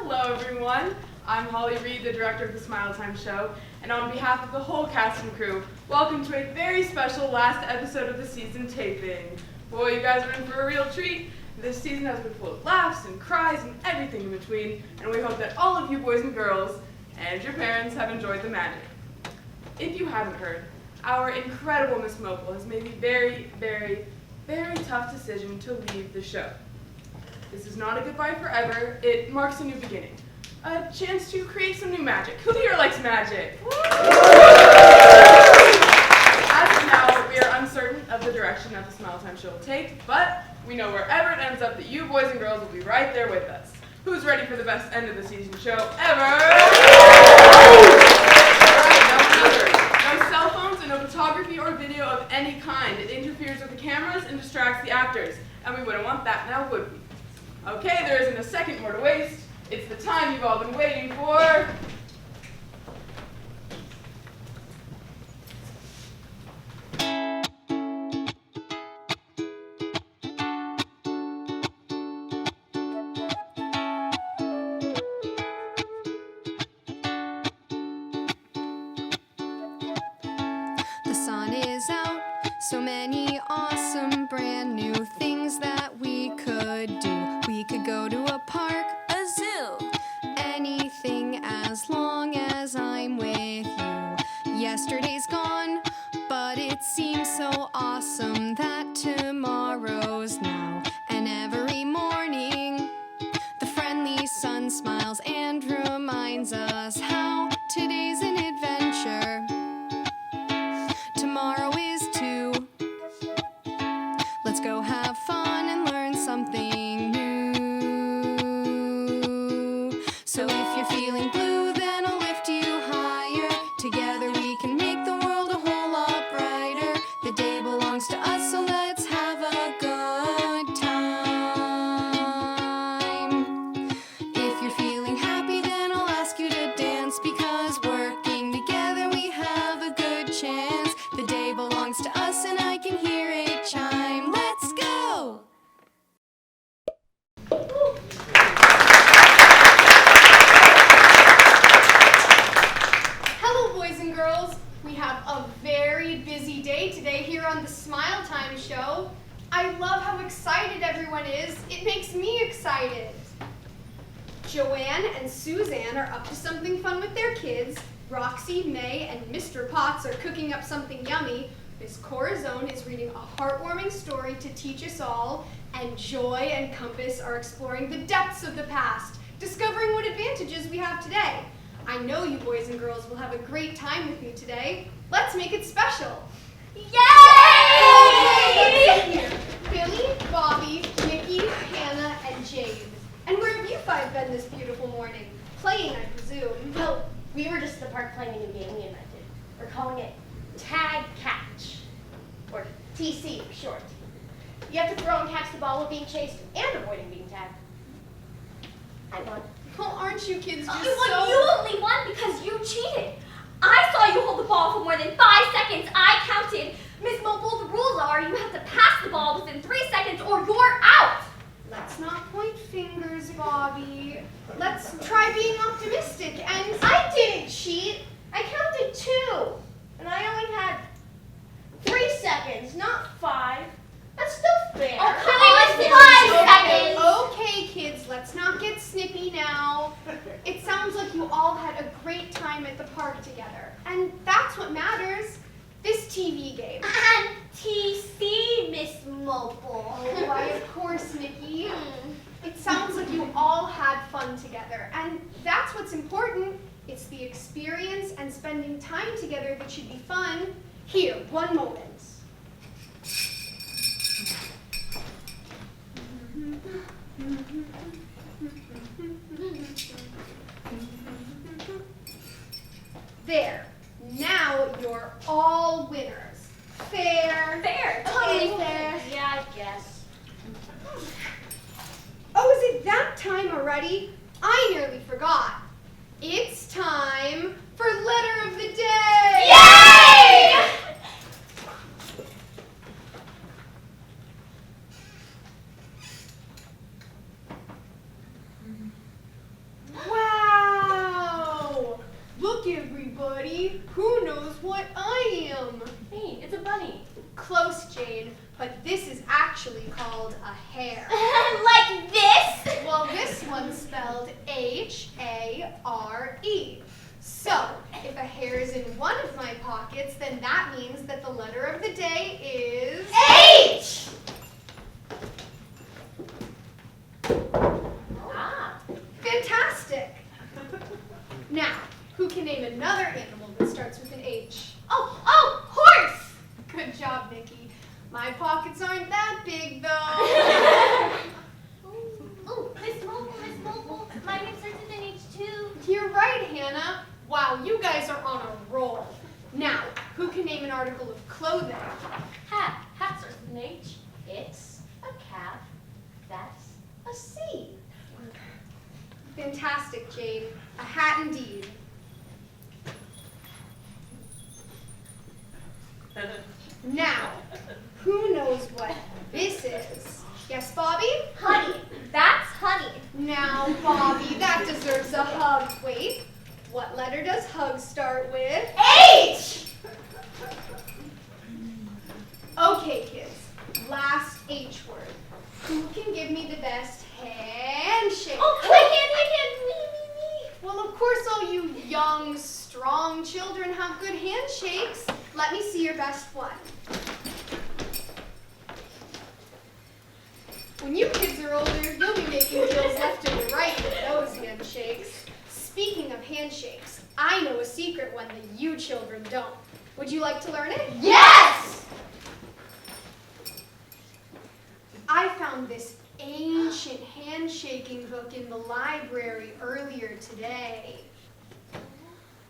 Hello everyone, I'm Holly Reed, the director of the Smile Time Show, and on behalf of the whole cast and crew, welcome to a very special last episode of the season taping. Boy, you guys are in for a real treat. This season has been full of laughs and cries and everything in between, and we hope that all of you boys and girls and your parents have enjoyed the magic. If you haven't heard, our incredible Miss Mople has made the very, very, very tough decision to leave the show. This is not a goodbye forever, it marks a new beginning. A chance to create some new magic. Who here likes magic? As of now, we are uncertain of the direction that the Smile Time Show will take, but we know wherever it ends up that you boys and girls will be right there with us. Who's ready for the best end of the season show ever? No cell phones and no photography or video of any kind. It interferes with the cameras and distracts the actors, and we wouldn't want that now, would we? Okay, there isn't a second more to waste. It's the time you've all been waiting for. The sun is out, so many awesome brand new things that we could do. We could go to a park, a zoo, anything as long as I'm with you. Yesterday's gone, but it seems so awesome that tomorrow's now. And every morning, the friendly sun smiles and reminds us how today's an adventure. Tomorrow is too. Let's go have fun and learn something new. So if you're feeling blue, then I'll lift you higher. Together we can make the world a whole lot brighter. The day belongs to us, so let's have a good time. If you're feeling happy, then I'll ask you to dance, because working together we have a good chance. The day belongs to us and I can hear it chime. Let's go! Hello, boys and girls. We have a very busy day today here on the Smile Time Show. I love how excited everyone is. It makes me excited. Joanne and Suzanne are up to something fun with their kids. Roxy, May, and Mr. Potts are cooking up something yummy. Miss Corazon is reading a heartwarming story to teach us all. And Joy and Compass are exploring the depths of the past, discovering what advantages we have today. I know you boys and girls will have a great time with me today. Let's make it special. Yay! Billy, Bobby, Nikki, Hannah, and Jade. And where have you five been this beautiful morning? Playing, I presume. Well, we were just at the park playing a new game we invented. We're calling it Tag Catch, or TC for short. You have to throw and catch the ball while being chased and avoiding being tagged. I won. Well, aren't you kids just You so... only won because you cheated. I saw you hold the ball for more than 5 seconds. I counted. Miss Mople, the rules are you have to pass the ball within 3 seconds or you're out. Let's not point fingers, Bobby. Let's try being optimistic and... I didn't cheat. I counted 2, and I only had 3 seconds, not 5. That's still fair. Oh, come on, 5 seconds. Okay, kids, let's not get snippy now. It sounds like you all had a great time at the park together. And that's what matters. This TV game. And TC, Miss Mople. Oh, why, of course, Nikki. It sounds like you all had fun together. And that's what's important. It's the experience and spending time together that should be fun. Here, one moment. There. Now you're all winners. Fair. Fair. Totally fair. Yeah, I guess. Oh, is it that time already? I nearly forgot. It's time for letter of the day. Yay! Look, everybody, who knows what I am? Hey, it's a bunny. Close, Jane, but this is actually called a hare. Like this? Well, this one's spelled H-A-R-E. So, if a hair is in one of my pockets, then that means that the letter of the day is H! Ah. fantastic. Now, who can name another animal that starts with an H? Oh, horse! Good job, Nikki. My pockets aren't that big, though. Oh, Miss Mople, my name starts with an H too. You're right, Hannah. Wow, you guys are on a roll. Now, who can name an article of clothing? Hat. Hat starts with an H. It's a cap. That's a C. Fantastic, Jane. A hat indeed. Now, who knows what this is? Yes, Bobby? Honey. That's honey. Now, Bobby, that deserves a hug. Wait, what letter does hug start with? H! Okay, kids, last H word. Who can give me the best handshake? Oh, I can. Me. Well, of course, all you young, strong children have good handshakes. Let me see your best one. When you kids are older, you'll be making deals left and right with those handshakes. Speaking of handshakes, I know a secret one that you children don't. Would you like to learn it? Yes! I found this ancient handshaking book in the library earlier today.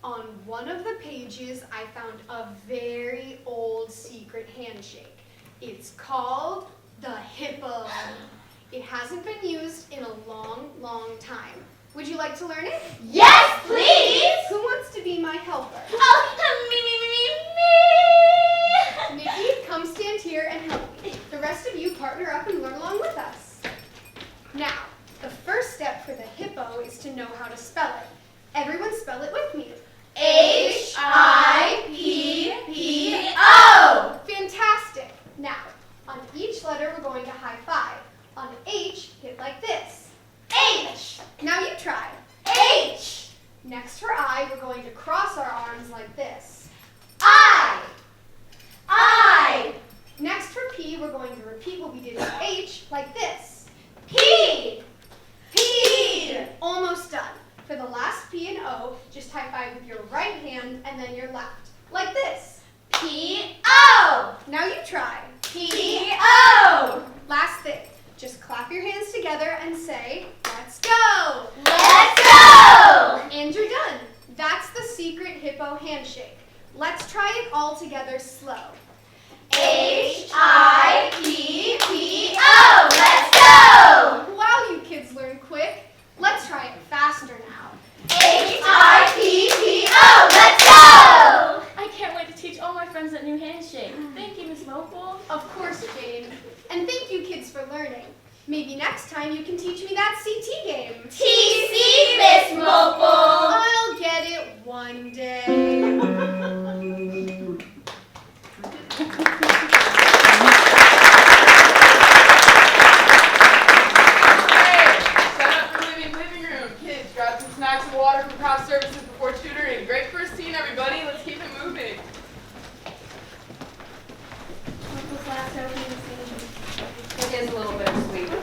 On one of the pages, I found a very old secret handshake. It's called the hippo. It hasn't been used in a long, long time. Would you like to learn it? Yes, please! Who wants to be my helper? Oh, me. Nikki, come stand here and help me. The rest of you partner up and learn along with us. Now, the first step for the hippo is to know how to spell it. Everyone spell it with me. H-I-P-P-O! Fantastic. Now, on each letter, we're going to high five. On H, hit like this. H! Now you try. H! Next for I, we're going to cross our arms like this. I! Next for P, we're going to repeat what we did with H like this. P! Almost done. For the last P and O, just high five with your right hand and then your left. Like this. P-O! Now you try. P-O! Last thing. Just clap your hands together and say, let's go. Let's go! And you're done. That's the secret hippo handshake. Let's try it all together slow. H-I-P-P-O! Let's go! Wow, you kids learn quick. Let's try it faster now. H-I-P-P-O! Let's go! I can't wait to teach all my friends that new handshake. Thank you, Miss Mople. Of course, Jane. And thank you kids for learning. Maybe next time you can teach me that CT game. TC, Miss Mople! I'll get it one day. Living room. Kids, grab some snacks and water from craft services before tutoring. Great first scene, everybody. Let's keep it moving. It is a little bittersweet. No,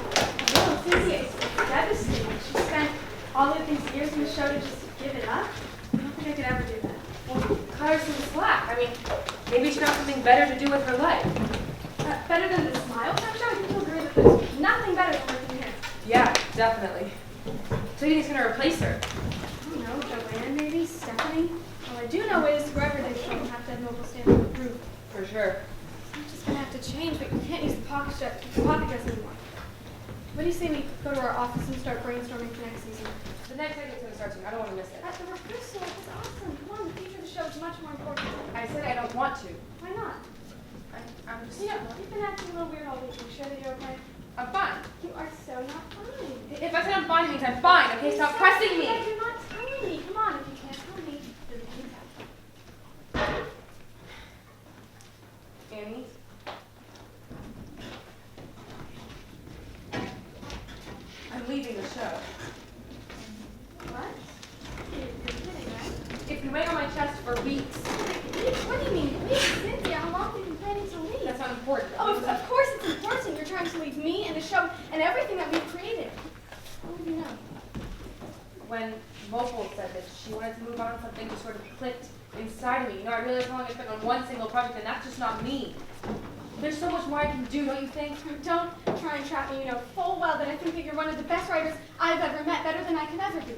Cynthia, it's devastating. She spent all of these years in the show to just give it up. I don't think I could ever do that. Well, cut her some slack. I mean, maybe she found something better to do with her life. Better than the Smile Time show? I think you'll agree that there's nothing better than working here. Yeah, definitely. So you think he's gonna replace her? I don't know, Joanne maybe? Stephanie? All I do know is whoever they show will have to have Mople stand on the roof. For sure. I'm just gonna have to change, but you can't use the pocket dress anymore. What do you say we go to our office and start brainstorming for next season? The next segment's gonna start soon. I don't want to miss it. At the rehearsal, it's awesome. Come on, the future of the show is much more important. I said I don't want to. Why not? I'm just. You know, you've been acting a little weird all week. You sure that you're okay? I'm fine. You are so not fine. If I said I'm fine, it means I'm fine. Okay, stop pressing me. You're not telling me. Come on, if you can't tell me. on my chest for weeks. What do you mean? Leave Cynthia? How long have you been planning to leave? That's not important. Oh, of course it's important. You're trying to leave me and the show and everything that we've created. How would you know? When Mople said that she wanted to move on, something just sort of clicked inside of me. You know, I realized how long I spent on one single project, and that's just not me. There's so much more I can do, don't you think? Don't try and trap me. You know full well that I think that you're one of the best writers I've ever met, better than I could ever be.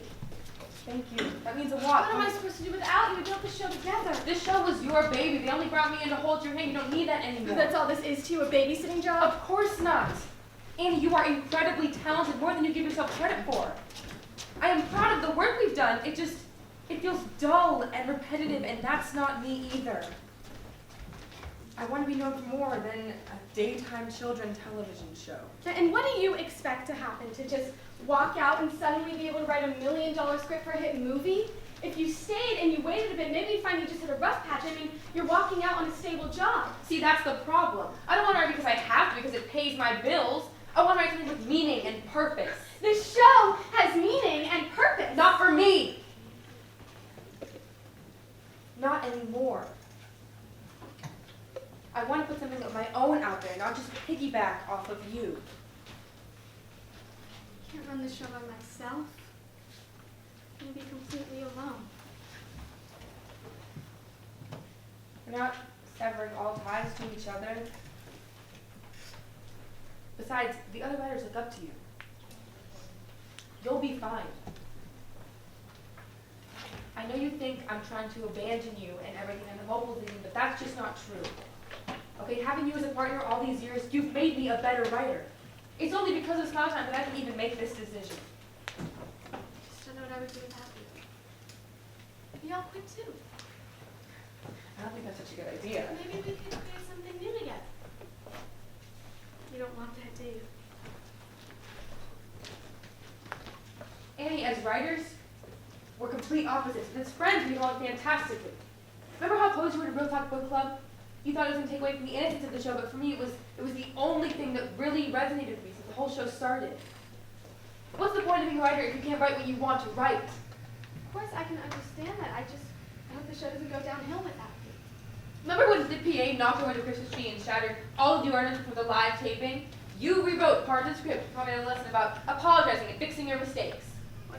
Thank you. That means a lot. What am I supposed to do without you? We built this show together. This show was your baby. They only brought me in to hold your hand. You don't need that anymore. That's all this is to you, a babysitting job? Of course not. Annie, you are incredibly talented, more than you give yourself credit for. I am proud of the work we've done. It feels dull and repetitive, and that's not me either. I want to be known for more than a daytime children television show. And what do you expect to happen? To just walk out and suddenly be able to write $1 million script for a hit movie? If you stayed and you waited a bit, maybe you'd find you just hit a rough patch. I mean, you're walking out on a stable job. See, that's the problem. I don't want to write because I have to, because it pays my bills. I want to write something with meaning and purpose. This show has meaning and purpose. Not for me. Not anymore. I want to put something of my own out there, not just piggyback off of you. I can't run this show by myself. I'm going to be completely alone. We're not severing all ties to each other. Besides, the other writers look up to you. You'll be fine. I know you think I'm trying to abandon you and everything and the Mople thing, but that's just not true. Okay, having you as a partner all these years, you've made me a better writer. It's only because of Smile Time that I can even make this decision. Just don't know what I would do without you. Maybe I'll quit too. I don't think that's such a good idea. Maybe we could create something new together. You don't want that, do you? Annie, as writers, we're complete opposites. But as friends, we get along fantastically. Remember how close you were to Real Talk Book Club? You thought it was going to take away from the innocence of the show, but for me, it was the only thing that really resonated with me since the whole show started. What's the point of being a writer if you can't write what you want to write? Of course, I can understand that. I hope the show doesn't go downhill without you. Remember when the PA knocked over the Christmas tree and shattered all of the ornaments for the live taping? You rewrote part of the script, taught me a lesson about apologizing and fixing your mistakes.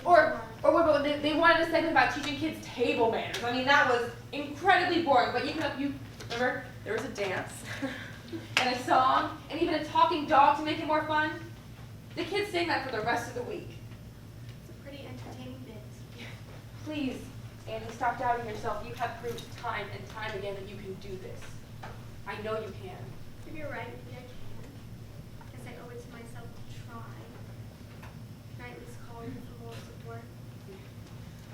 Or what about when they wanted a segment about teaching kids table manners? I mean, that was incredibly boring, but you remember, there was a dance, and a song, and even a talking dog to make it more fun. The kids sang that for the rest of the week. It's a pretty entertaining bit. Please, Annie, stop doubting yourself. You have proved time and time again that you can do this. I know you can. Maybe you're right. Maybe I can. I guess I owe it to myself to try. Can I at least call you for more support?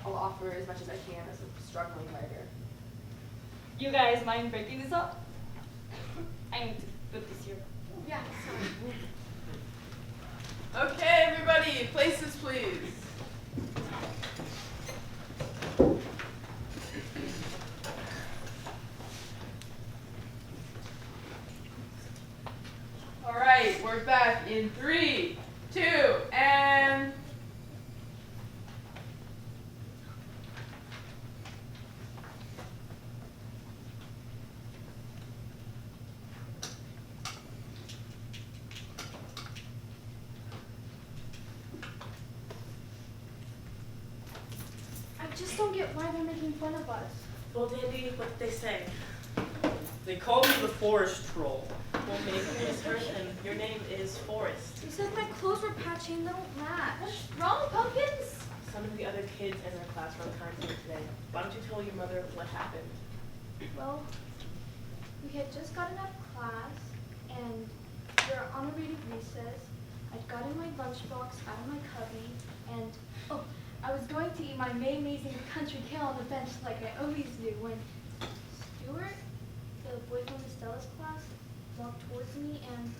I'll offer as much as I can as a struggling writer. You guys mind breaking this up? I need to put this here. Yeah, sorry. Okay, everybody, places please. All right, we're back in 3, 2, and... I just don't get why they're making fun of us. Well, Dandy, what did they say? They called me the forest troll. Well, maybe Miss Hershon, your name is Forest. You said my clothes were patchy and they don't match. What's wrong, pumpkins? Some of the other kids in our class were unkind to me today. Why don't you tell your mother what happened? Well, we had just gotten out of class, and we were on a reading recess. I'd gotten my lunchbox out of my cubby, and I was going to eat my May Amazing Country Kale on the bench like I always do when Stuart, the boy from Estella's class, walked towards me, and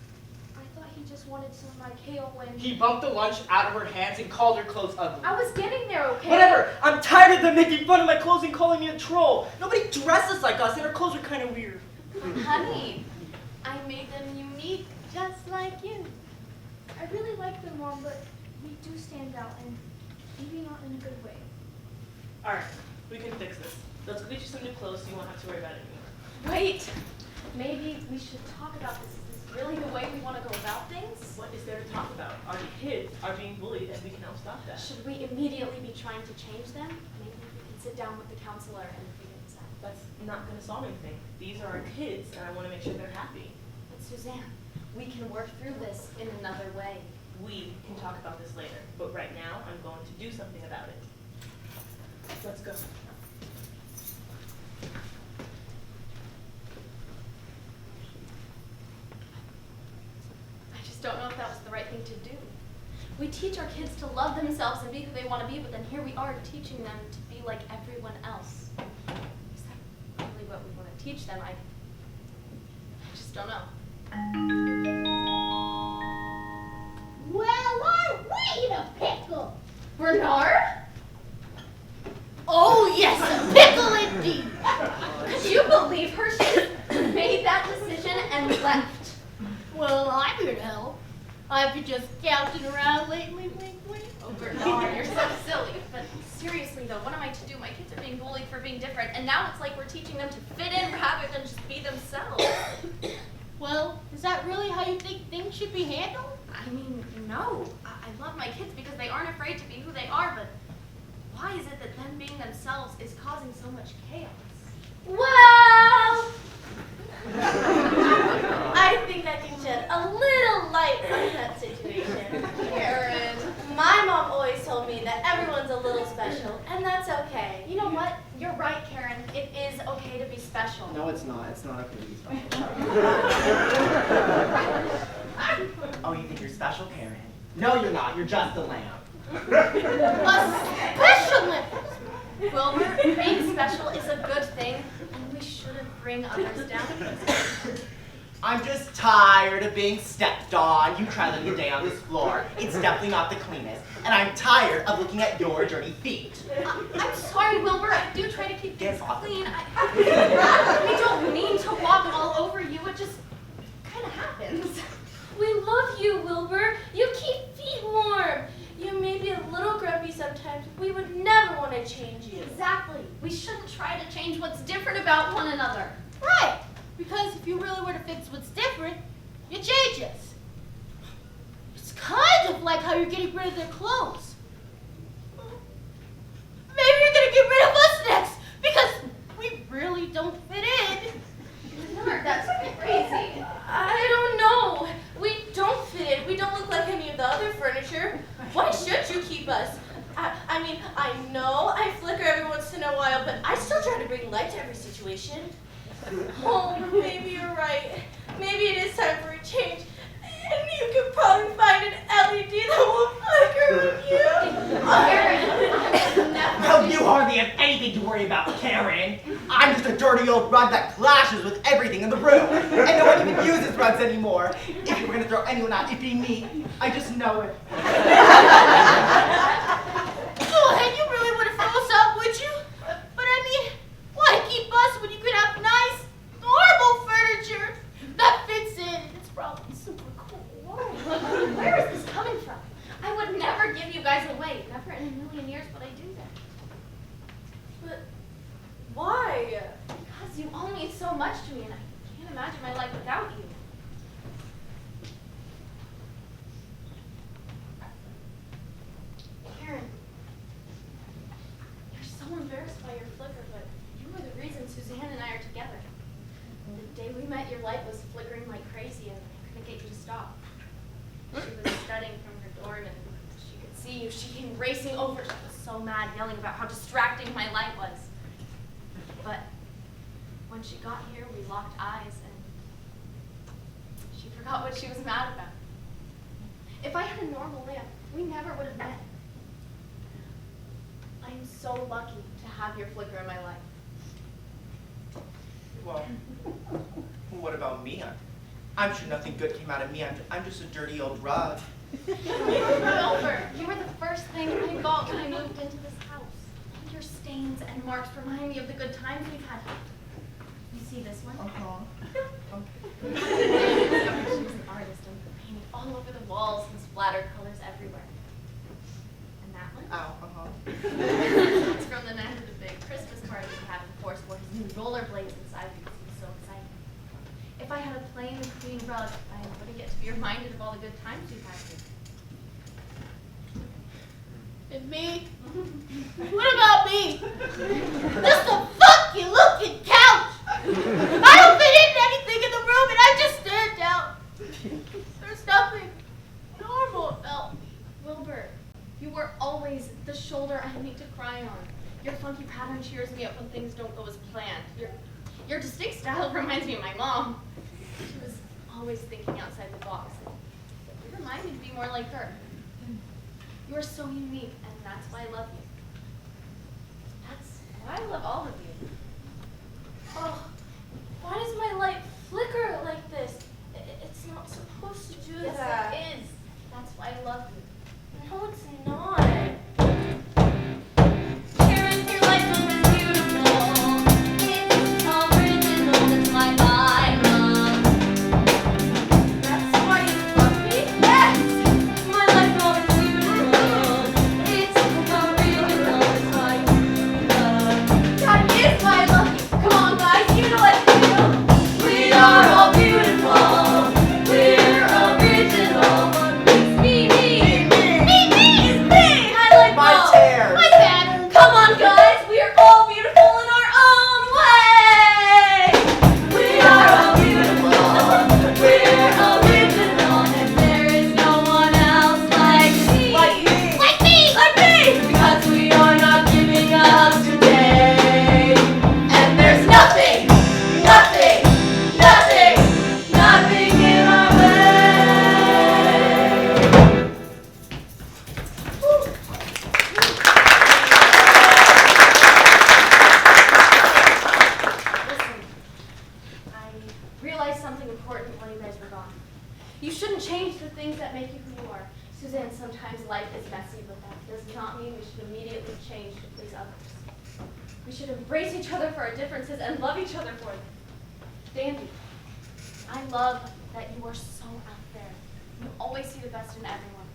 I thought he just wanted some of my kale when... He bumped the lunch out of her hands and called her clothes ugly. I was getting there, okay? Whatever! I'm tired of them making fun of my clothes and calling me a troll. Nobody dresses like us, and our clothes are kind of weird. Honey, I made them unique, just like you. I really like them, Mom, but we do stand out, and maybe not in a good way. Alright, we can fix this. Let's go get you some new clothes so you won't have to worry about it anymore. Wait, maybe we should talk about this. Is this really the way we want to go about things? What is there to talk about? Our kids are being bullied and we can help stop that. Should we immediately be trying to change them? Maybe we can sit down with the counselor and figure this out. That's not going to solve anything. These are our kids and I want to make sure they're happy. But Suzanne, we can work through this in another way. We can talk about this later, but right now I'm going to do something about it. Let's go. I just don't know if that was the right thing to do. We teach our kids to love themselves and be who they want to be, but then here we are teaching them to be like everyone else. Is that really what we want to teach them? I just don't know. Well, aren't we in a pickle? Bernard? Oh, yes, a pickle indeed. Could you believe her? She made that decision and left. Well, I'm here to help. I've been just scouting around lately, wink, wink. Oh, Bernard, you're so silly. But seriously, though, what am I to do? My kids are being bullied for being different, and now it's like we're teaching them to fit in rather than just be themselves. Well, is that really how you think things should be handled? I mean, no. I love my kids because they aren't afraid to be who they are, but why is it that them being themselves is causing so much chaos? Well, I think I can shed a little light on that situation. Karen. My mom always told me that everyone's a little special, and that's okay. You know what? You're right, Karen. It is okay to be special. No, it's not. It's not okay to be special. Oh, you think you're special, Karen? No, you're not. You're just a lamb. A specialist! Wilbur, being special is a good thing, and we shouldn't bring others down. I'm just tired of being stepped on. You try living a day on this floor. It's definitely not the cleanest. And I'm tired of looking at your dirty feet. I'm sorry, Wilbur. I do try to keep things Get off. clean. I don't mean to walk all over you. It just kind of happens. We love you, Wilbur. You keep feet warm. You may be a little grumpy sometimes. We would never want to change you. Exactly. We shouldn't try to change what's different about one another. Right, because if you really were to fix what's different, you change us. It's kind of like how you're getting rid of their clothes. Maybe you're going to get rid of us next, because we really don't fit in. Bernard, that's crazy. I don't know. We don't fit in. We don't look like any of the other furniture. Why should you keep us? I mean, I know I flicker every once in a while, but I still try to bring light to every situation. Oh, maybe you're right. Maybe it is time for a change. And you could probably find an LED that will flicker with you. Well, you hardly have anything to worry about, Karen. I'm just a dirty old rug that clashes with everything in the room. And no one even uses rugs anymore. If you were going to throw anyone out, it'd be me. I just know it. Go ahead, you really would have thrown us out, would you? But I mean, why keep us when you could have nice, normal furniture that fits in? It's probably super cool. Where is this coming from? I would never give you guys away. Never in a million years would I do that. But why? Because you all mean so much to me, and I can't imagine my life without you. Karen, you're so embarrassed by your flicker, but you were the reason Suzanne and I are together. The day we met, your light was flickering like crazy, and I couldn't get you to stop. She was studying from her dorm, and she could see you. She came racing over. She was so mad, yelling about how distracting my light was. But when she got here, we locked eyes, and she forgot what she was mad about. If I had a normal lamp, we never would have met. I'm so lucky to have your flicker in my life. Well, what about me? I'm sure nothing good came out of me. I'm just a dirty old rug. Wilbur, you were the first thing I thought when I moved into this house. Your stains and marks remind me of the good times we've had. You see this one? She's an artist and painting all over the walls and splattered colors everywhere. And that one? Ow, It's from the night of the big Christmas party we had with using rollerblades inside because he was so excited. If I had a plain and clean rug, I wouldn't get to be reminded of all the good times we've had here. And me? What about me? Just a funky looking couch. I don't fit into anything in the room and I just stand out. There's nothing normal about me. Wilbur, you were always the shoulder I need to cry on. Your funky pattern cheers me up when things don't go as planned. Your distinct style reminds me of my mom. She was always thinking outside the box. You remind me to be more like her. You are so unique, and that's why I love you. That's why I love all of you. Oh, why does my light flicker like this? It's not supposed to do Yes, that. it is. That's why I love you. No, it's not. Karen, your light bulb is beautiful. It's original. That's why I love. That's why you love me? Yes! My light bulb is beautiful. It's original. That's why you love. That is why I love you. Come on, guys. You know what to do. We are all beautiful. We're original. What makes me me? Me is me. My light My bulb. tears. My pattern. Come on, guys. We are all beautiful in our own way. We are all beautiful. We're original, and there is no one else like me. Like me. Like me. Like me. Because we are not giving up today. And there's nothing, nothing, nothing, nothing in our way. Listen, I realized something important when you guys were gone. You shouldn't change the things that make you who you are. Suzanne, sometimes life is messy, but that does not mean we should immediately change to please others. We should embrace each other for our differences and love each other for them. Dandy, I love that you are so out there. You always see the best in everyone.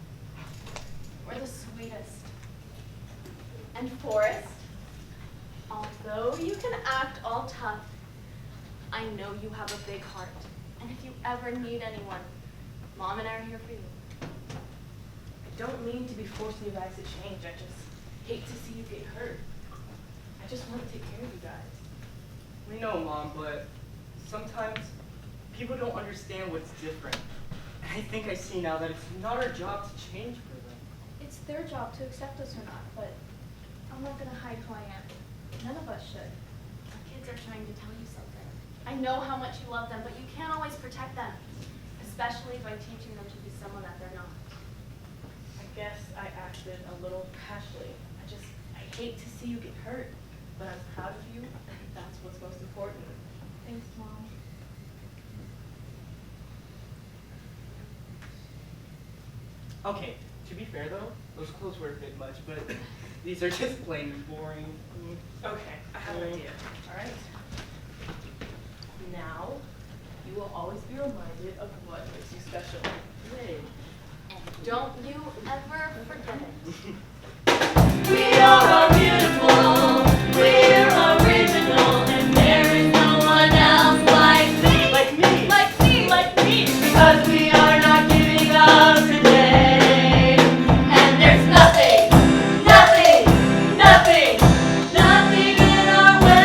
We're the sweetest. And Forrest, although you can act all tough, I know you have a big heart. And if you ever need anyone, Mom and I are here for you. I don't mean to be forcing you guys to change. I just hate to see you get hurt. I just want to take care of you guys. We know, Mom, but sometimes people don't understand what's different. And I think I see now that it's not our job to change for them. It's their job to accept us or not, but I'm not gonna hide who I am. None of us should. Our kids are trying to tell you something. I know how much you love them, but you can't always protect them, especially by teaching them to be someone that they're not. I guess I acted a little rashly. I hate to see you get hurt, but I'm proud of you, and that's what's most important. Thanks, Mom. Okay, to be fair though, those clothes were a bit much, but these are just plain and boring. Okay, I have an idea. All right. Now, you will always be reminded of what makes you special. Yay. Don't you ever forget it. We are beautiful. We're original, and there is no one else like me. Like me. Like me. Like me. Because we are not giving up today. And there's nothing, nothing, nothing, nothing in our way.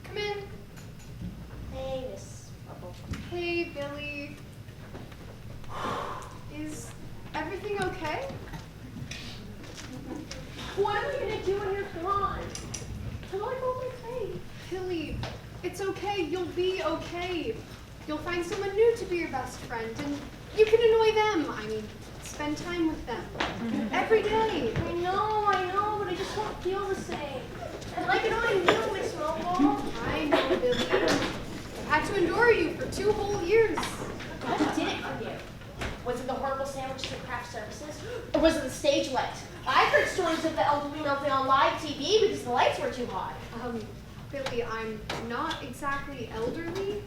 Come in. Hey, Miss Mople. Hey, Billy. Is everything okay? What am I gonna do when you're gone? How do I hold my face? Billy, it's okay. You'll be okay. You'll find someone new to be your best friend, and you can annoy them. I mean, spend time with them every day. I know, but I just don't feel the same. And like had to endure you for 2 whole years. What did it for you? Was it the horrible sandwiches and craft services? Or was it the stage light? I've heard stories of the elderly melting on live TV because the lights were too hot. Billy, I'm not exactly elderly,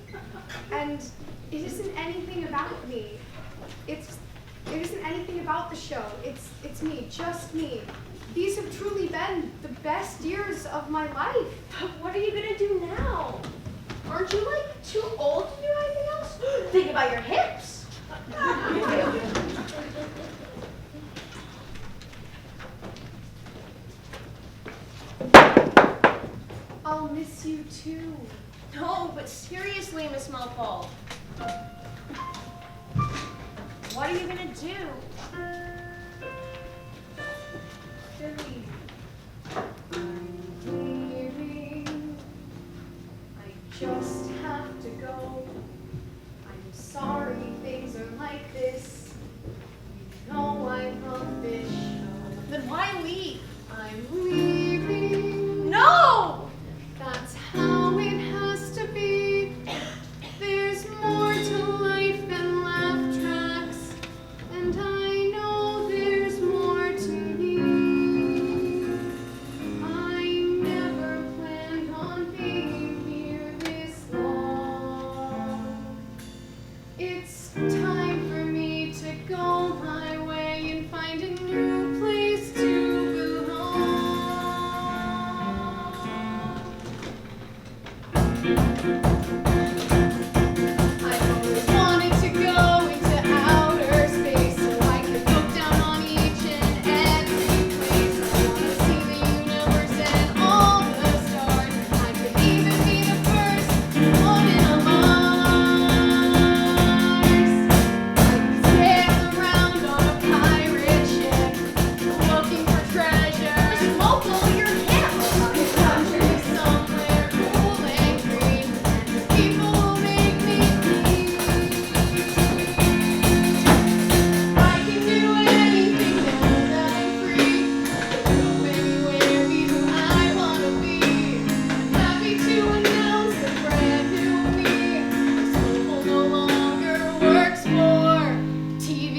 and it isn't anything about me. It isn't anything about the show. It's me, just me. These have truly been the best years of my life. But what are you gonna do now? Aren't you like too old to do anything else? Think about your hips. I'll miss you too. No, but seriously, Miss Mople. What are you gonna do? Billy, I'm leaving. I just have to go. I'm sorry things are like this. You know I love this show. Then why leave? I'm leaving. No! That's how it has to be. There's more to life than laugh tracks, and I know there's more to me. I never planned on being here this long. It's time for me to go my way and find a new place to belong. I've always wanted to go into outer space so I could look down on each and every place. I want to see the universe and all the stars. I could even be the first woman on Mars. I could sail around on a pirate ship, looking for treasure. Miss Mople, you're hip. I could country somewhere cool and green, and people will make me clean. I can do anything now that I'm free. Go anywhere, be who I wanna be. I'm happy to announce a brand new me. This Mople no longer works for TV.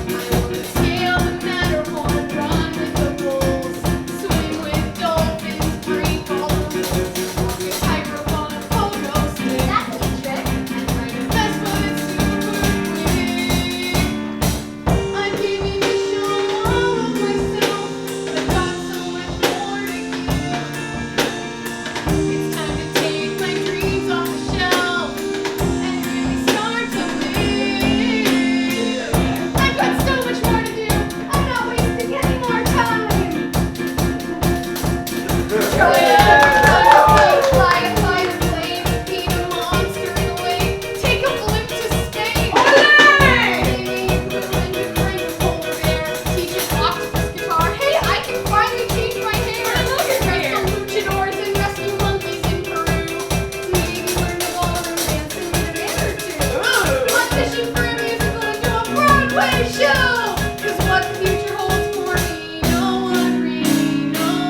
I wanna scale the Matterhorn, run with the bulls, swim with dolphins, break all the rules, walk a tightrope on a pogo stick, That's a trick. and ride a Vespa that's super quick. I'm giving the show all of myself, but got so much more to give. It's time to take my dreams off the shelf and really start to live. I've got so much more to do. I'm not wasting any more time. Fly a fighter plane, beat a monster in a lake, take a flip to space. Maybe when your friend is over there, teach an octopus guitar. Hey, I can finally change my hair. Dress some luchadors and rescue monkeys in Peru. Maybe learn the ballroom dance and meet a man or two. Audition for a musical and do a Broadway show. 'Cause what the future holds for me, no one really knows.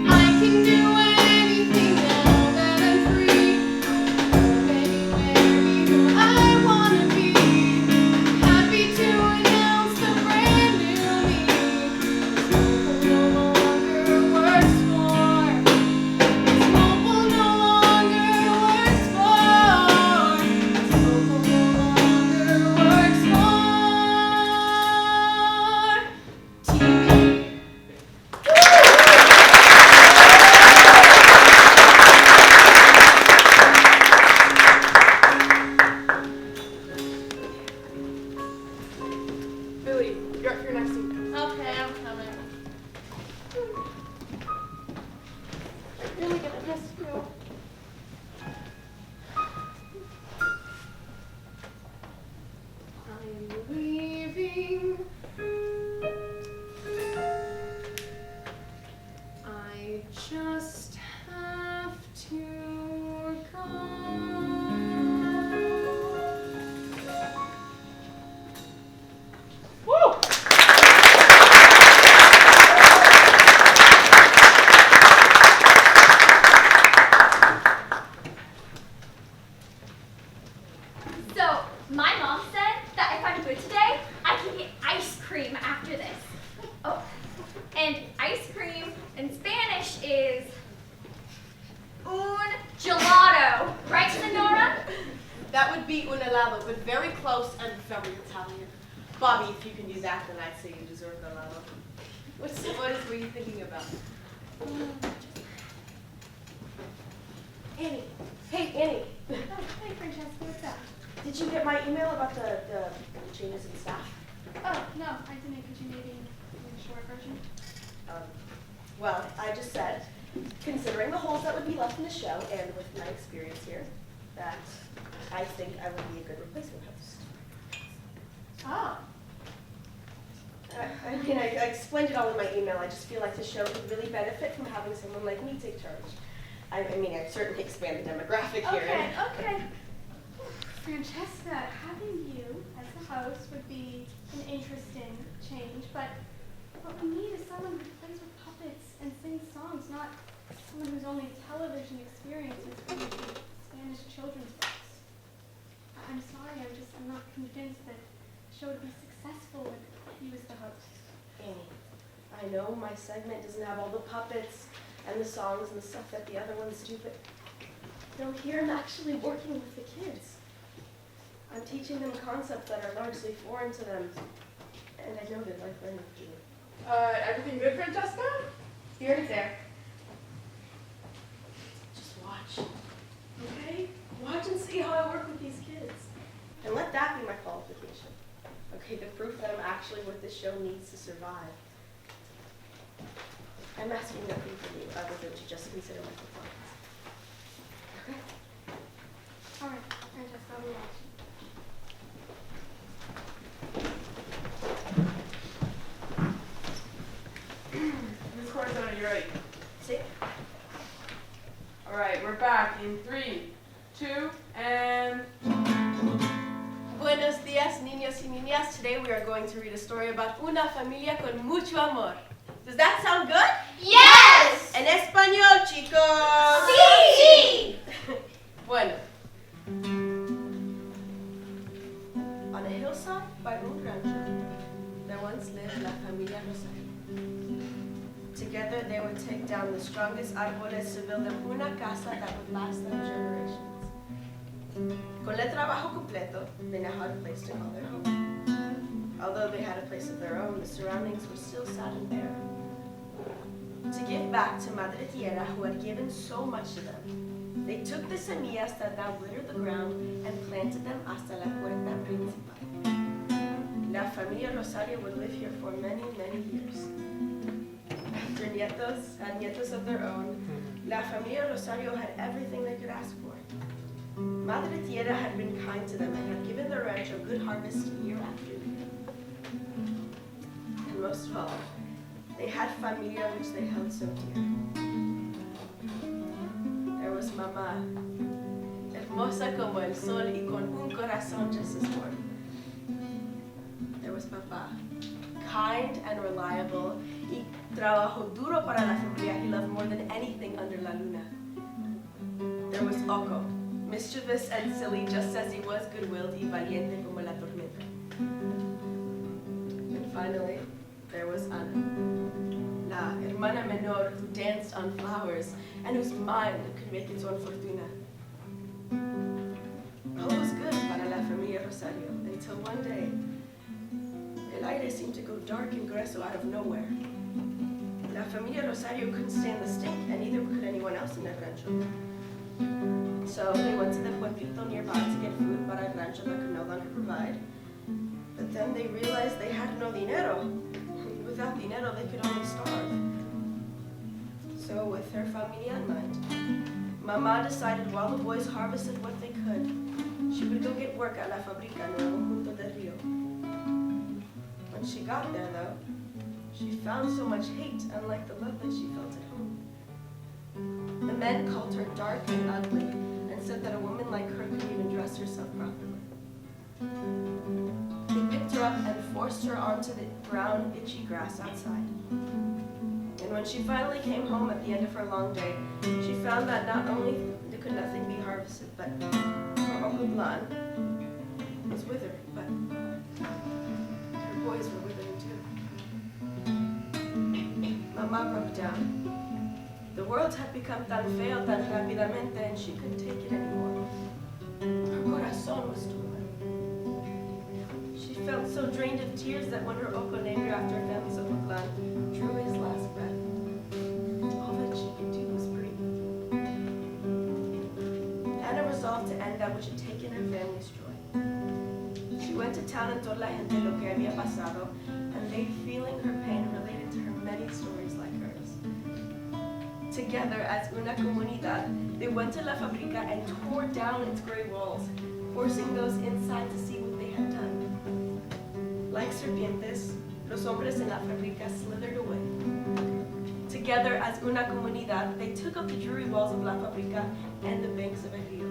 I can do anything now that I'm free. Go anywhere, be who I wanna be. Happy to announce the brand new me. This Mople no longer works for. This Mople no longer works for. This Mople no longer works for TV. Billy, you're up for your next scene. Okay, I'm coming. I'm really gonna miss you. I'm leaving. I just have to go. Woo! So, my mom said that if I'm good today, I can get ice cream after this. Oh, and ice cream in Spanish is un gelato. Right, Senora? That would be un helado, but very close and very Italian. Bobby, if you can do that, then I'd say you deserve the helado. What were you thinking about? Annie. Hey, Annie. Hey, Francesca, what's up? Did you get my email about the changes in staff? Oh, no, I didn't. Could you maybe make a short version? Well, I just said, considering the holes that would be left in the show, and with my experience here, that I think I would be a good replacement host. Oh. I mean, I explained it all in my email. I just feel like the show could really benefit from having someone like me take charge. I mean, I'd certainly expand the demographic here. Okay. Francesca, having you as the host would be an interesting change, but what we need is someone who plays with puppets and sings songs, not someone whose only television experience is reading Spanish children's books. I'm sorry, I'm not convinced that the show would be successful with you as the host. Annie, I know my segment doesn't have all the puppets and the songs and the stuff that the other ones do, but here I'm actually working with the kids. I'm teaching them concepts that are largely foreign to them, and I know they'd like learning to do. Everything good, Francesca? Here and there. Just watch, okay? Watch and see how I work with these kids. And let that be my qualification. Okay, the proof that I'm actually what this show needs to survive. I'm asking nothing from you other than to just consider my performance. Okay? All right, Francesca, I'll be watching. Miss Corazon, you're right. See? All right, we're back in 3, 2, and... Buenos días, niños y niñas. Today we are going to read a story about una familia con mucho amor. Does that sound good? Yes! En español, chicos. Sí! Bueno. On a hillside by un rancho, there once lived la familia Rosario. Together they would take down the strongest árboles to build them una casa that would last them generations. Con el trabajo completo, they now had a place to call their home. Although they had a place of their own, the surroundings were still sad and bare. To give back to Madre Tierra, who had given so much to them, they took the semillas that now littered the ground and planted them hasta la puerta principal. La familia Rosario would live here for many, many years. After nietos had nietos of their own, La familia Rosario had everything they could ask for. Madre Tierra had been kind to them and had given the rancho good harvest year after year. And most of all, they had familia which they held so dear. There was Mamá, hermosa como el sol y con un corazón just as warm. There was Papá, kind and reliable, y trabajó duro para la familia. He loved more than anything under la luna. There was Oco, mischievous and silly, just as he was good-willed y valiente como la tormenta. And finally, there was Ana, la hermana menor who danced on flowers and whose mind could make its own fortuna. All was good para la familia Rosario until one day, el aire seemed to go dark and grueso out of nowhere. La familia Rosario couldn't stand the stink, and neither could anyone else in el rancho. So they went to the pueblito nearby to get food para el rancho that could no longer provide. But then they realized they had no dinero. Without dinero, they could only starve. So with her familia in mind, Mamá decided while the boys harvested what they could, she would go get work at la fábrica Nuevo Punto del Rio. When she got there, though, she found so much hate, unlike the love that she felt at home. The men called her dark and ugly, and said that a woman like her couldn't even dress herself properly. They picked her up and forced her onto the brown, itchy grass outside. And when she finally came home at the end of her long day, she found that not only could nothing be harvested, but for Ocublan, jaw broke down. The world had become tan feo tan rápidamente and she couldn't take it anymore. Her corazón was torn. She felt so drained of tears that when her opa, named her after her family's Opoplan, drew his last breath, all that she could do was breathe. Anna resolved to end that which had taken her family's joy. She went to town and told la gente lo que había pasado, and they, feeling her pain, related to her many stories like hers. Together, as una comunidad, they went to La Fabrica and tore down its gray walls, forcing those inside to see what they had done. Like serpientes, los hombres en La Fabrica slithered away. Together, as una comunidad, they took up the dreary walls of La Fabrica and the banks of El Rio.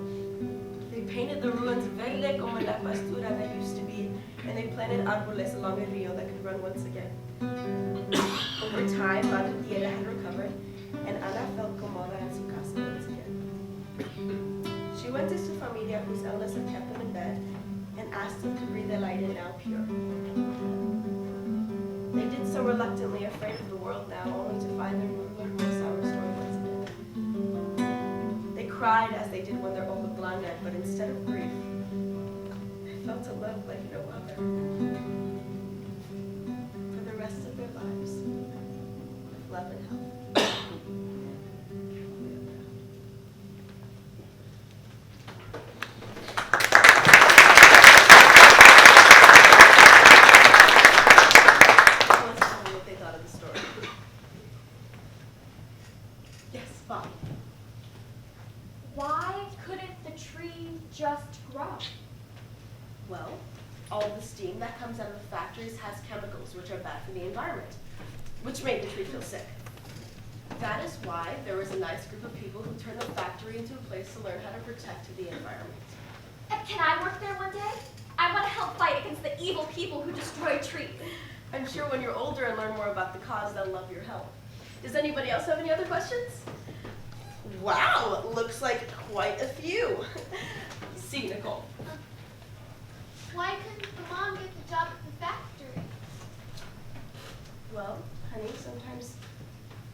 They painted the ruins verde como la pastura that used to be, and they planted árboles along El Rio that could run once again. Over time, Madre Tierra had recovered, and Ana felt cómoda en su casa once again. She went to su familia, whose illness had kept them in bed, and asked them to breathe el aire now pure. They did so reluctantly, afraid of the world now, only to find their mood more sour story once again. They cried as they did when their old blonde died, but instead of grief, they felt a love like no other. For the rest of their lives, with love and health. Why couldn't the tree just grow? Well, all the steam that comes out of the factories has chemicals which are bad for the environment, which made the tree feel sick. That is why there was a nice group of people who turned the factory into a place to learn how to protect the environment. Can I work there one day? I want to help fight against the evil people who destroy trees. I'm sure when you're older and learn more about the cause, they'll love your help. Does anybody else have any other questions? Wow, looks like quite a few. See, Nicole. Why couldn't the mom get the job at the factory? Well, honey, sometimes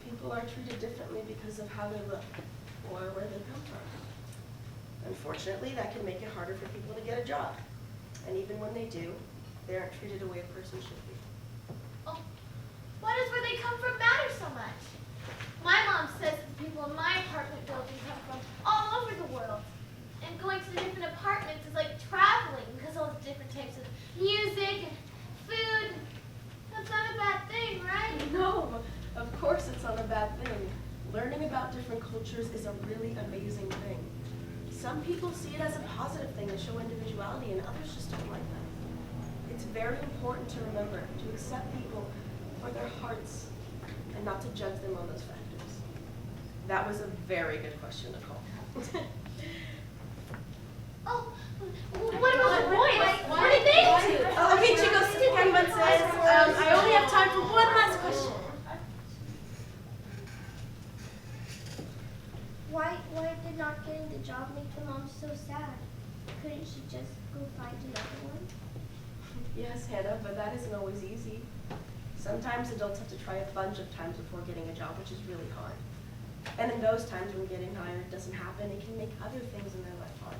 people are treated differently because of how they look or where they come from. Unfortunately, that can make it harder for people to get a job. And even when they do, they aren't treated the way a person should be. Oh, why does where they come from matter so much? My mom says the people in my apartment building come from all over the world. And going to the different apartments is like traveling because all the different types of music and food. That's not a bad thing, right? No, of course it's not a bad thing. Learning about different cultures is a really amazing thing. Some people see it as a positive thing to show individuality, and others just don't like that. It's very important to remember to accept people for their hearts and not to judge them on those factors. That was a very good question, Nicole. Oh, what about the boys? What did they do? Oh, okay, chicos, Carmen says, I only have time for one last question. Why did not getting the job make the mom so sad? Couldn't she just go find another one? Yes, Hannah, but that isn't always easy. Sometimes adults have to try a bunch of times before getting a job, which is really hard. And in those times when getting hired doesn't happen, it can make other things in their life hard.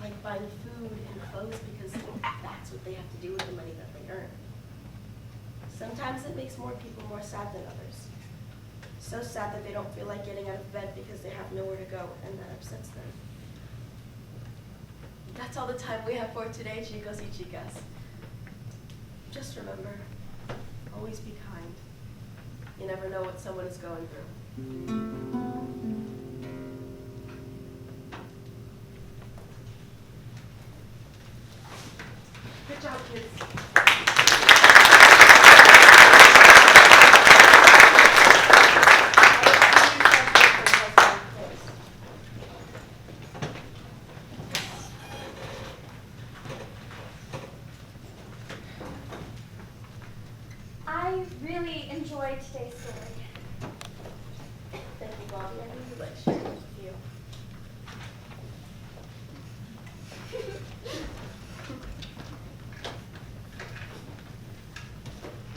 Like buying food and clothes because that's what they have to do with the money that they earn. Sometimes it makes more people more sad than others. So sad that they don't feel like getting out of bed because they have nowhere to go, and that upsets them. That's all the time we have for today, chicos y chicas. Just remember, always be kind. You never know what someone is going through. Good job, kids. I really enjoyed today's story. Thank you, Bobby. I really like sharing with you.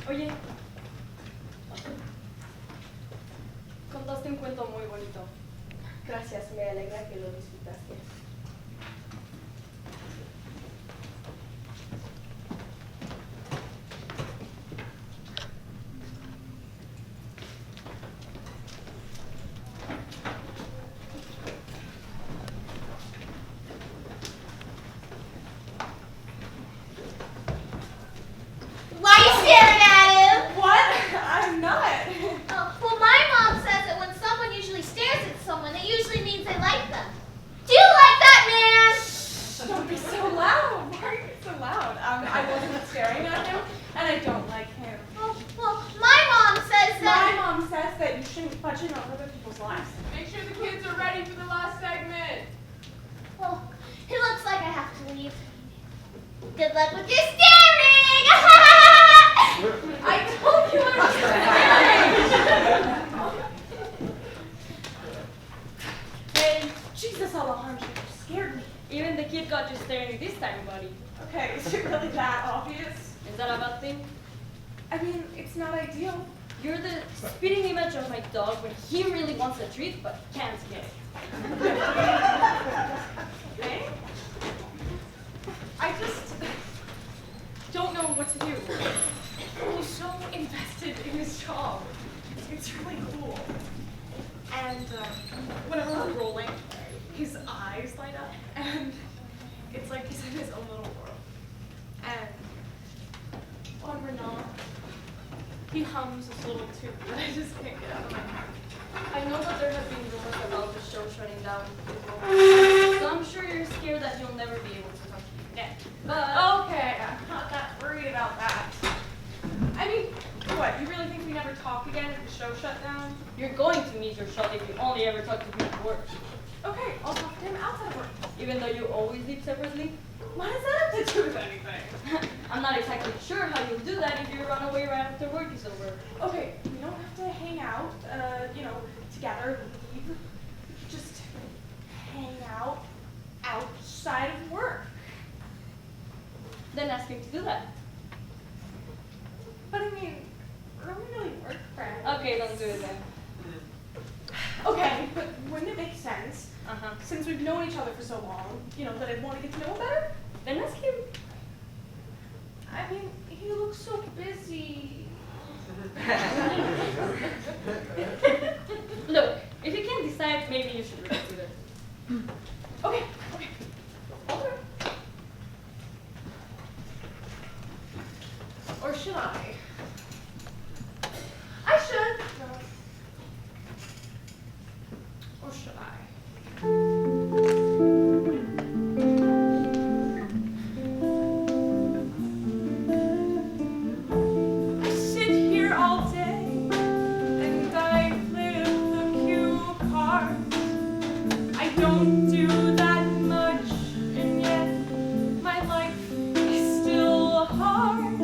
Oye. loud. I wasn't staring at him, and I don't like him. Well, my mom says My that. mom says that you shouldn't budge in on other people's lives. Make sure the kids are ready for the last segment. Well, it looks like I have to leave. Good luck with your staring! I told you I was staring. Hey, Jesus, Alejandro, you scared me. Even the kid got you staring this time, buddy. Okay, is it really that obvious? Is that a bad thing? I mean, it's not ideal. You're the spitting image of my dog when he really wants a treat but can't get it. Okay? I just don't know what to do. He's so invested in his job. It's really cool. And whenever we're rolling, his eyes light up, and it's like he's in his own little world. And when we're not, he hums this little tune that I just can't get out of my head. I know that there have been rumors about the show shutting down, so I'm sure you're scared that you'll never be able to talk to me again. But Okay, I'm not that worried about that. I mean, what, you really think we never talk again if the show shut down? you're going to meet your shot if you only ever talk to him at work. Okay, I'll talk to him outside of work. Even though you always leave separately. What does that have to do with anything? I'm not exactly sure how you'll do that if you run away right after work is over. Okay, we don't have to hang out, together, leave. We could just hang out outside of work. Then ask him to do that. But I mean, we're only really work friends. Okay, don't do it then. Okay, but wouldn't it make sense, Uh-huh. since we've known each other for so long, that I'd want to get to know him better? Then ask him. I mean, he looks so busy. Look, if you can't decide, maybe you should reconsider. Okay. Okay. Or should I? I should. Or should I? I sit here all day and I play the cue cards. I don't do that much, and yet my life is still hard.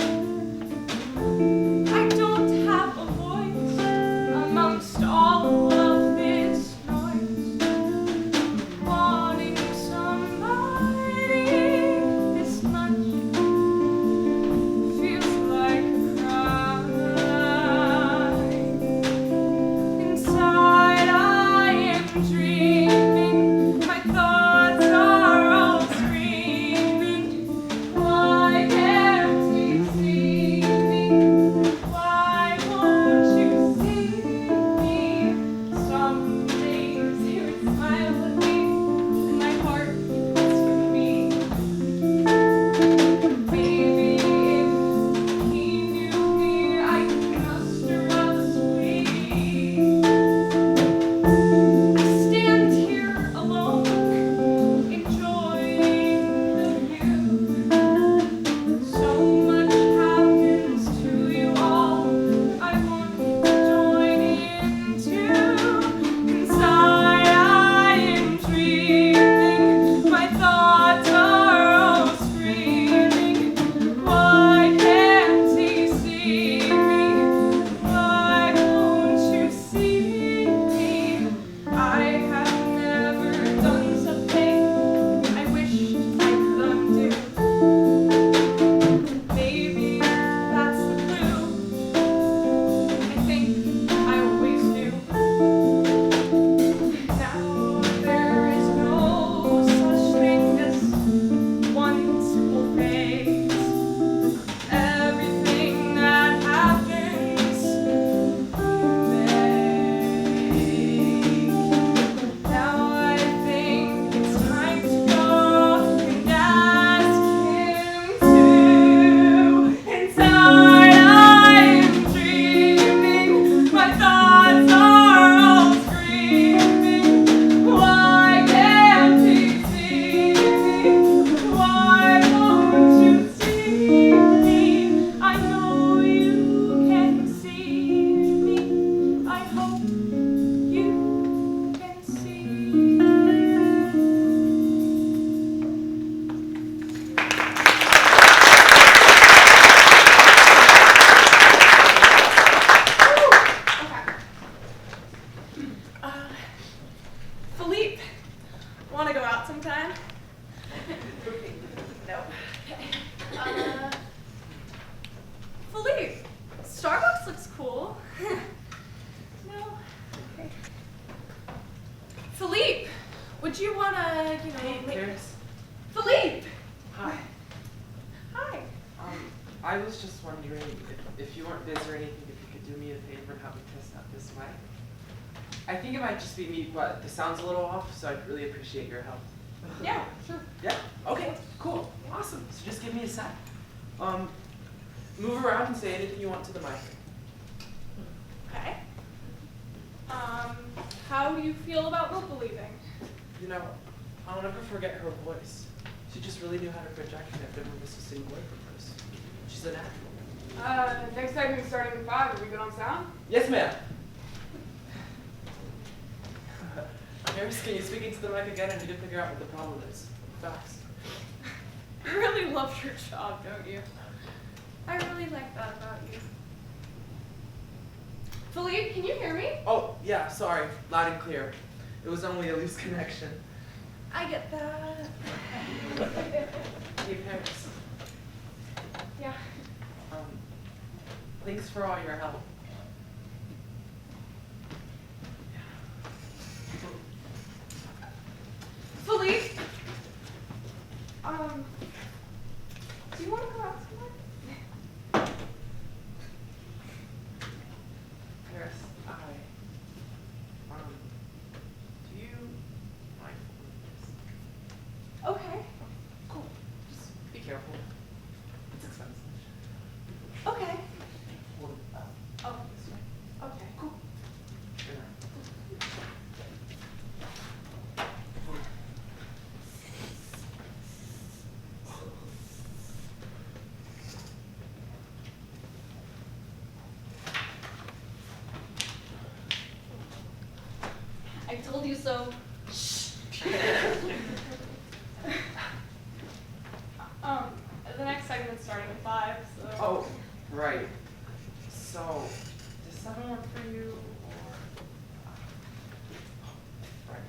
I was just wondering if you weren't busy or anything, if you could do me a favor and help me test out this way. I think it might just be me, but the sound's a little off, so I'd really appreciate your help. Yeah, sure. Yeah? Okay, cool. Awesome. So just give me a sec. Move around and say anything you want to the mic. Okay. How do you feel about Mople leaving? You know, I'll never forget her voice. She just really knew how to project, and I've never missed a single word from hers. She's a natural. Next segment starting at 5. Are we good on sound? Yes, ma'am. Harris, can you speak into the mic again? I need to figure out what the problem is. Fast. You really love your job, don't you? I really like that about you. Philippe, can you hear me? Oh, yeah, sorry. Loud and clear. It was only a loose connection. I get that. Hey, Paris. Yeah. Thanks for all your help. Philippe? Do you want to go out somewhere? Paris, do you mind holding this? Okay. Cool. Just be careful. It's expensive. Okay. Hold it up. Oh, This way. okay, cool. Good night. I told you so. The next segment's starting at 5, so. Oh, right. So, does 7 work for you, or? Right.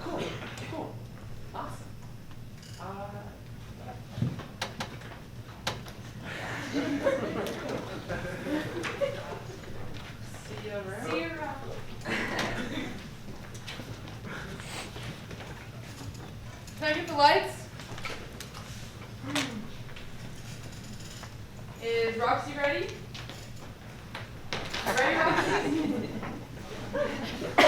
Cool, cool, awesome. See you around. See you around. Can I get the lights? Is Roxy ready? Ready, Roxy?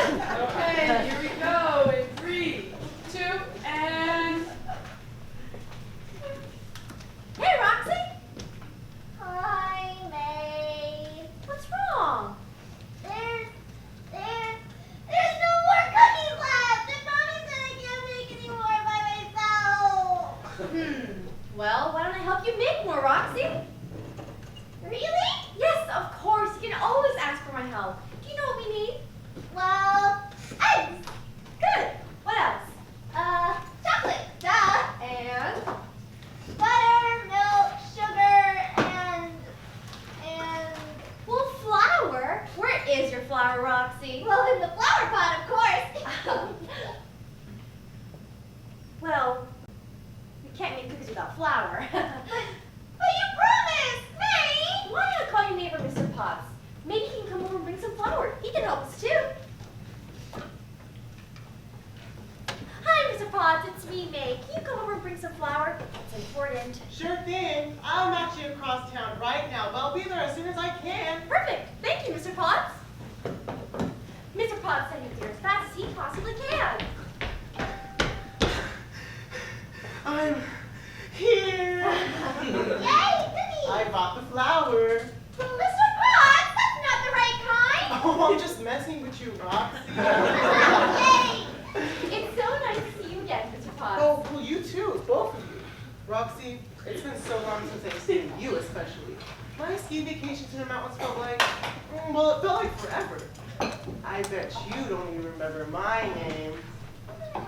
Okay, here we go in 3, 2, and... Hey, Roxy. Hi, May. What's wrong? There's no more cookies left, and Mommy said I can't make any more by myself. Well, why don't I help you make more, Roxy? Really? Yes, of course. You can always ask for my help. Do you know what we need? Well, eggs. Good. What else? Chocolate. Duh. And butter, milk, sugar, and well, flour. Where is your flour, Roxy? Well, in the flour pot, of course. Well, we can't make cookies without flour. But you promised, May. Why not call your neighbor Mr. Potts? Maybe he can come over and bring some flour. He can help us too. Hi, Mr. Potts. It's me, May. Can you come over and bring some flour? It's important. Sure thing. I'm actually across town right now, but I'll be there as soon as I can. Perfect. Thank you, Mr. Potts. Mr. Potts said he'd be here as fast as he possibly can. I'm here. Yay, goody. I bought the flour. Mr. Potts, that's not the right kind. Oh, I'm just messing with you, Roxy. Yay. It's so nice to see you again, Mr. Potts. Oh, well, you too, both of you. Roxy, it's been so long since I've seen you, especially. My ski vacation to the mountains felt like, well, it felt like forever. I bet you don't even remember my name. I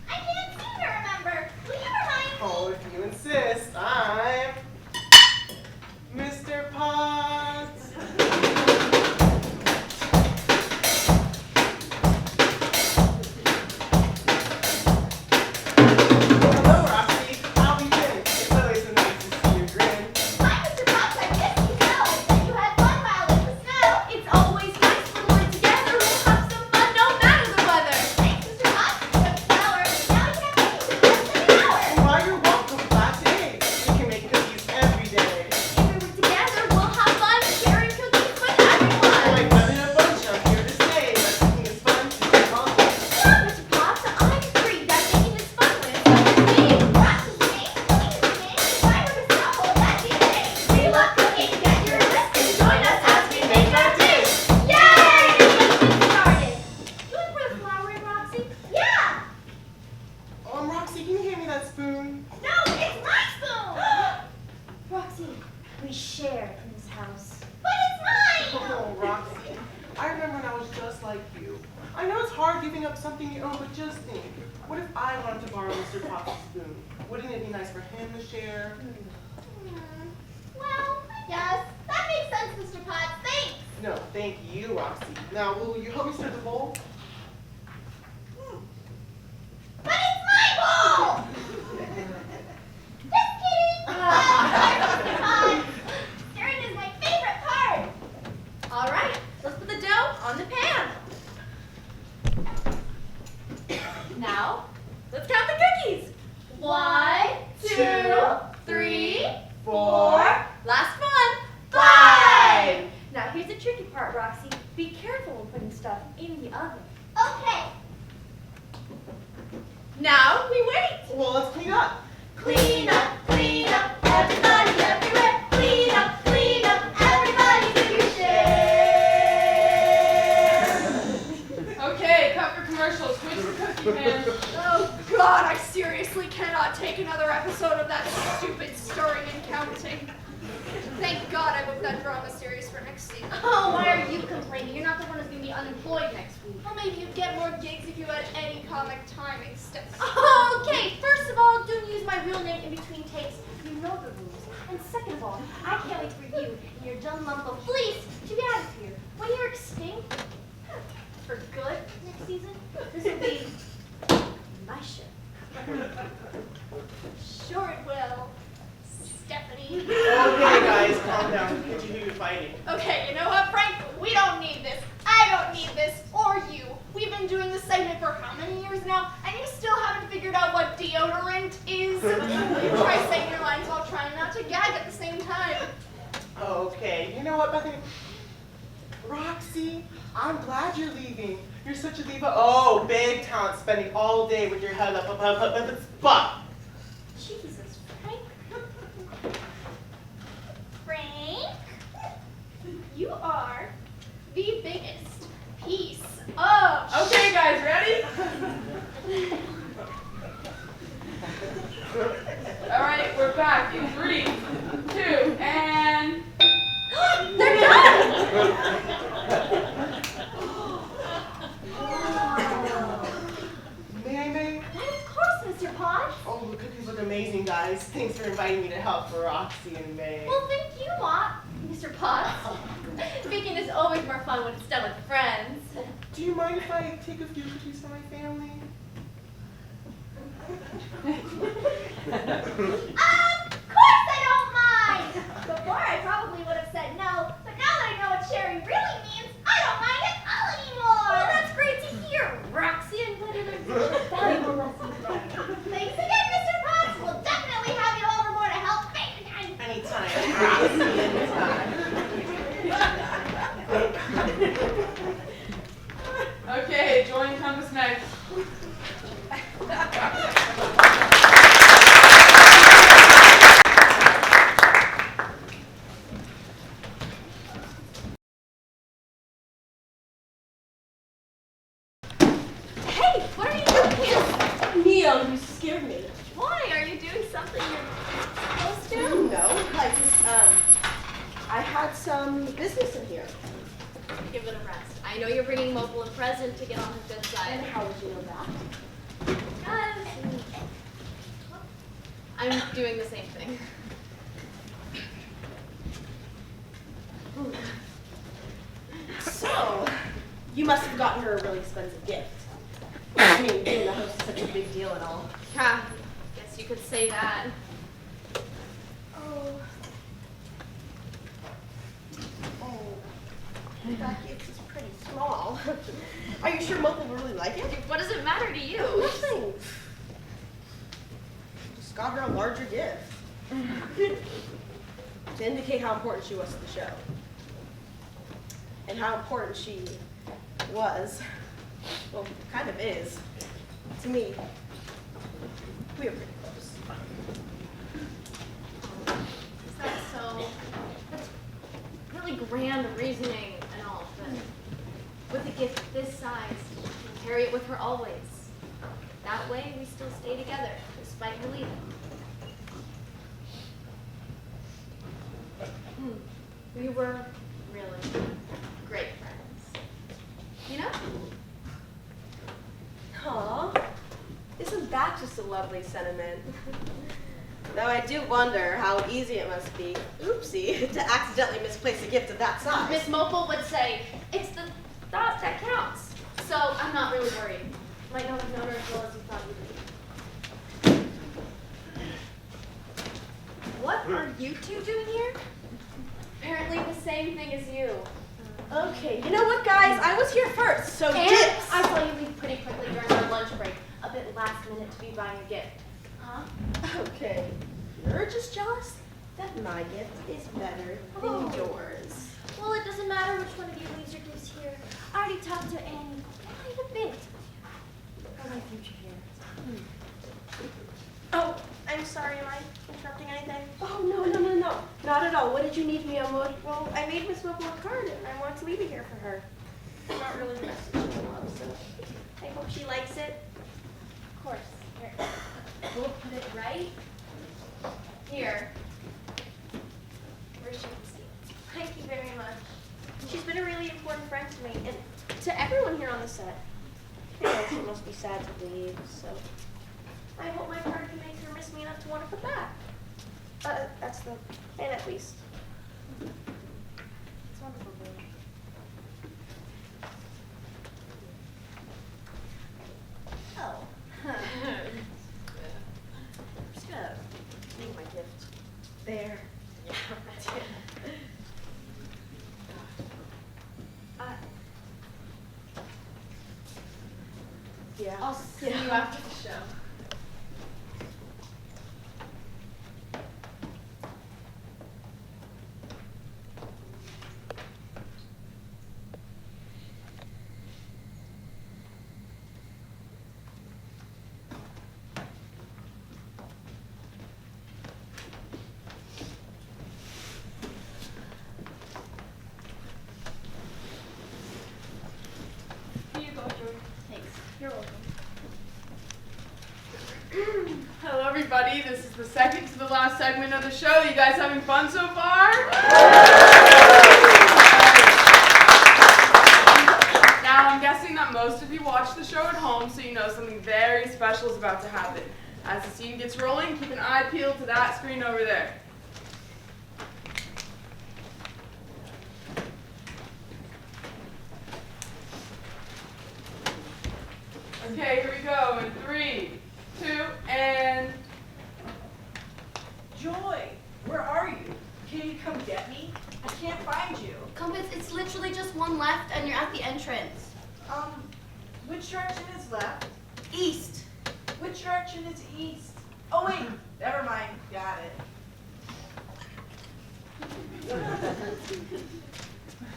can't seem to remember. Will you remind me? Oh, if you insist, I'm Mr. Potts. Hello, Roxy. How have you been? It's always so nice to see your grin. Hi, Mr. Potts. I missed you. We share in this house. But it's mine! Oh, Roxy, I remember when I was just like you. I know it's hard giving up something you own, but just think, what if I wanted to borrow Mr. Potts' spoon? Wouldn't it be nice for him to share? Well, I guess. That makes sense, Mr. Potts. Thanks! No, thank you, Roxy. Now, will you help me stir the bowl? But it's my ball! Just kidding! Mr. Potts. Stirring is my favorite part! All right, let's put the dough on the pan. Now, let's count the cookies. 1, 2, 3, 4. Last one, 5. Now here's the tricky part, Roxy. Be careful when putting stuff in the oven. Okay. Now we wait. Well, let's clean up. Clean up, everybody everywhere. Clean up, everybody do your share. Okay, cut for commercials. Switch to cookie pan. Oh God, I seriously cannot take another episode of that stupid stirring and counting. Thank God I booked that drama series for next season. Oh, why are you complaining? You're not the one who's going to be unemployed next week. Well, maybe you'd get more gigs if you had any comic timing steps. Okay, first of all, don't use my real name in between takes. You know the rules. And second of all, I can't wait for you and your dumb lump of fleece to get out of here. When you're extinct, for good next season, this will be my show. Sure it will, Stephanie. Okay, guys, calm down. Can't you hear you fighting? Okay, you know what, Frank? We don't need this. I don't need this, or you. We've been doing this segment for how many years now, and you still haven't figured out what deodorant is? You try saying your lines while trying not to gag at the same time. Okay, you know what, Bethany? Roxy, I'm glad you're leaving. You're such a diva. Oh, big talent, spending all day with your head up its butt. Jesus, Frank. Frank, you are the biggest piece of Okay, guys, ready? All right, we're back in 3, 2, and They're done! May? Why, of course, Mr. Potts. Oh, the cookies look amazing, guys. Thanks for inviting me to help for Roxy and May. Well, thank you, Mr. Potts. Baking is always more fun when it's done with friends. Do you mind if I take a few cookies for my family? Of course I don't mind! Before I probably would have said no, but now that I know what sharing really means, I don't mind at all anymore! Well, that's great to hear, Roxy. I'm glad you learned such a valuable lesson today. Thanks again, Mr. Potts! We'll definitely have you over more to help bake again! Anytime, Roxy, anytime. okay, join comes next. Hey, what are you doing here? Neo, you scared me. Why? Are you doing something you're supposed to? No, I had some business in here. Give it a rest. I know you're bringing Mople a present to get on his good side. And how would you know that? Because I'm doing the same thing. So, you must have gotten her a really expensive gift. I mean, being the host is such a big deal and all. Yeah, guess you could say that. Oh, that gift is pretty small. Are you sure Mople will really like it? What does it matter to you? Nothing. Just got her a larger gift. To indicate how important she was to the show. And how important she was, well, kind of is, to me. We are pretty close. Is that so? That's really grand reasoning and all, but with a gift this size, you can carry it with her always. That way, we still stay together, despite her leaving. We were really great friends. You know? Aw, isn't that just a lovely sentiment? Though I do wonder how easy it must be, oopsie, to accidentally misplace a gift of that size. Miss Mople would say, it's the thought that counts. So I'm not really worried. Might not have known her as well as you thought you would. What are you two doing here? Apparently the same thing as you. Okay, you know what, guys? I was here first, so And dips. I saw you leave pretty quickly during our lunch break. A bit last minute to be buying a gift. Huh? Okay, you're just jealous that my gift is better than yours. Well, it doesn't matter which one of you leaves your gifts here. I already talked to Annie quite a bit for my future here. Oh, I'm sorry, am I interrupting anything? Oh, no. Not at all. What did you need me on? Well, I made Miss Mople a card and I wanted to leave it here for her. I'm not really the message she loves, so I hope she likes it. Of course. Here. We'll put it right here where she can see it. Thank you very much. She's been a really important friend to me and to everyone here on the set. I know she must be sad to leave, so I hope my card can make her miss me enough to want to put back. That's the plan at least. It's wonderful, Billy. Oh. I'm just gonna leave my gift there. Yeah, that's it. Yeah. I'll see you after the show. Here you go, Joey. Thanks. You're welcome. Hello, everybody. This is the second to the last segment of the show. You guys having fun so far? Now, I'm guessing that most of you watch the show at home, so you know something very special is about to happen. As the scene gets rolling, keep an eye peeled to that screen over there. Okay, here we go. In 3, 2, and... Joy, where are you? Can you come get me? I can't find you. Compass, it's literally just one left and you're at the entrance. Which direction is left? East. Which direction is east? Oh wait, never mind. Got it.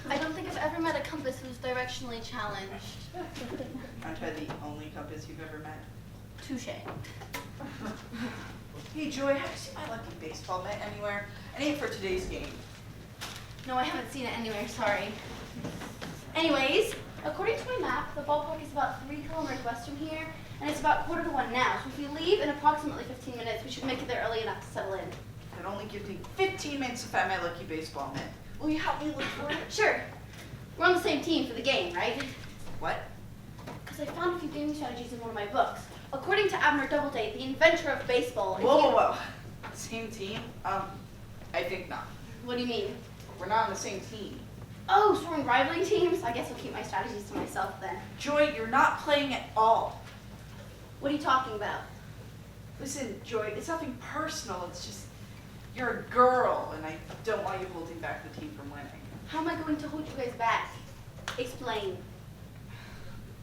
I don't think I've ever met a compass who's directionally challenged. Aren't I the only compass you've ever met? Touche. Hey Joy, have you seen my lucky baseball mitt anywhere? I need it for today's game. No, I haven't seen it anywhere, sorry. Anyways, according to my map, the ballpark is about 3 kilometers west from here, and it's about 1:45 now. So if we leave in approximately 15 minutes, we should make it there early enough to settle in. It only gives me 15 minutes to find my lucky baseball mitt. Will you help me look for it? Sure. We're on the same team for the game, right? What? Because I found a few gaming strategies in one of my books. According to Abner Doubleday, the inventor of baseball. Whoa. Same team? I think not. What do you mean? We're not on the same team. Oh, so we're in rivaling teams? I guess I'll keep my strategies to myself then. Joy, you're not playing at all. What are you talking about? Listen, Joy, it's nothing personal. It's just you're a girl, and I don't want you holding back the team from winning. How am I going to hold you guys back? Explain.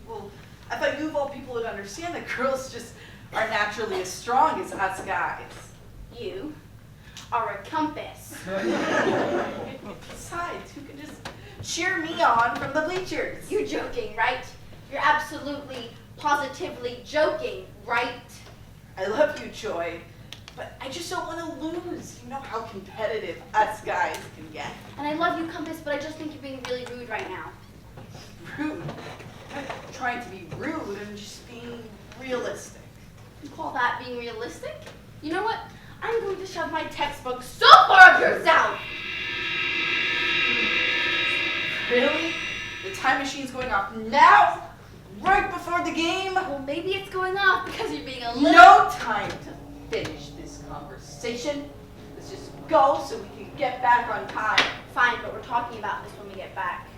Well, I thought you of all people would understand that girls just are naturally as strong as us guys. You are a compass. Besides, who can just cheer me on from the bleachers? You're joking, right? You're absolutely, positively joking, right? I love you, Joy, but I just don't want to lose. You know how competitive us guys can get. And I love you, Compass, but I just think you're being really rude right now. Rude? I'm not trying to be rude. I'm just being realistic. You call that being realistic? You know what? I'm going to shove my textbook so far up your south! time machine's going off now, right before the game. Well, maybe it's going off because you're being a little... No time to finish this conversation. Let's just go so we can get back on time. Fine, but we're talking about this when we get back.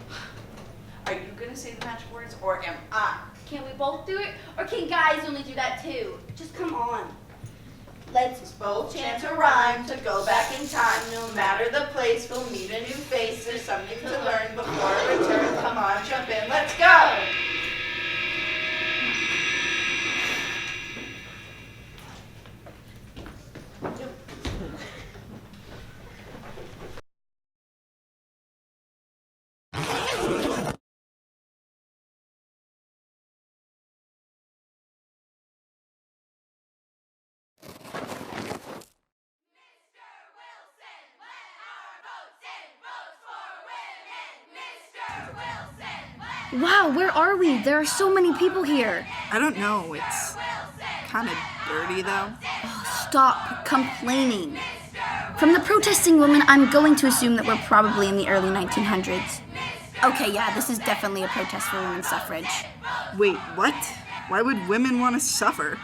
Are you gonna say the magic words, or am I? Can't we both do it? Or can guys only do that too? Just come on. Let's Both chant a rhyme to go back in time. No matter the place, we'll meet a new face. There's something to learn before a return. Come on, jump in, let's go! Wow, where are we? There are so many people here. I don't know. It's kind of dirty, though. Oh, stop complaining. From the protesting women, I'm going to assume that we're probably in the early 1900s. Okay, yeah, this is definitely a protest for women's suffrage. Wait, what? Why would women want to suffer?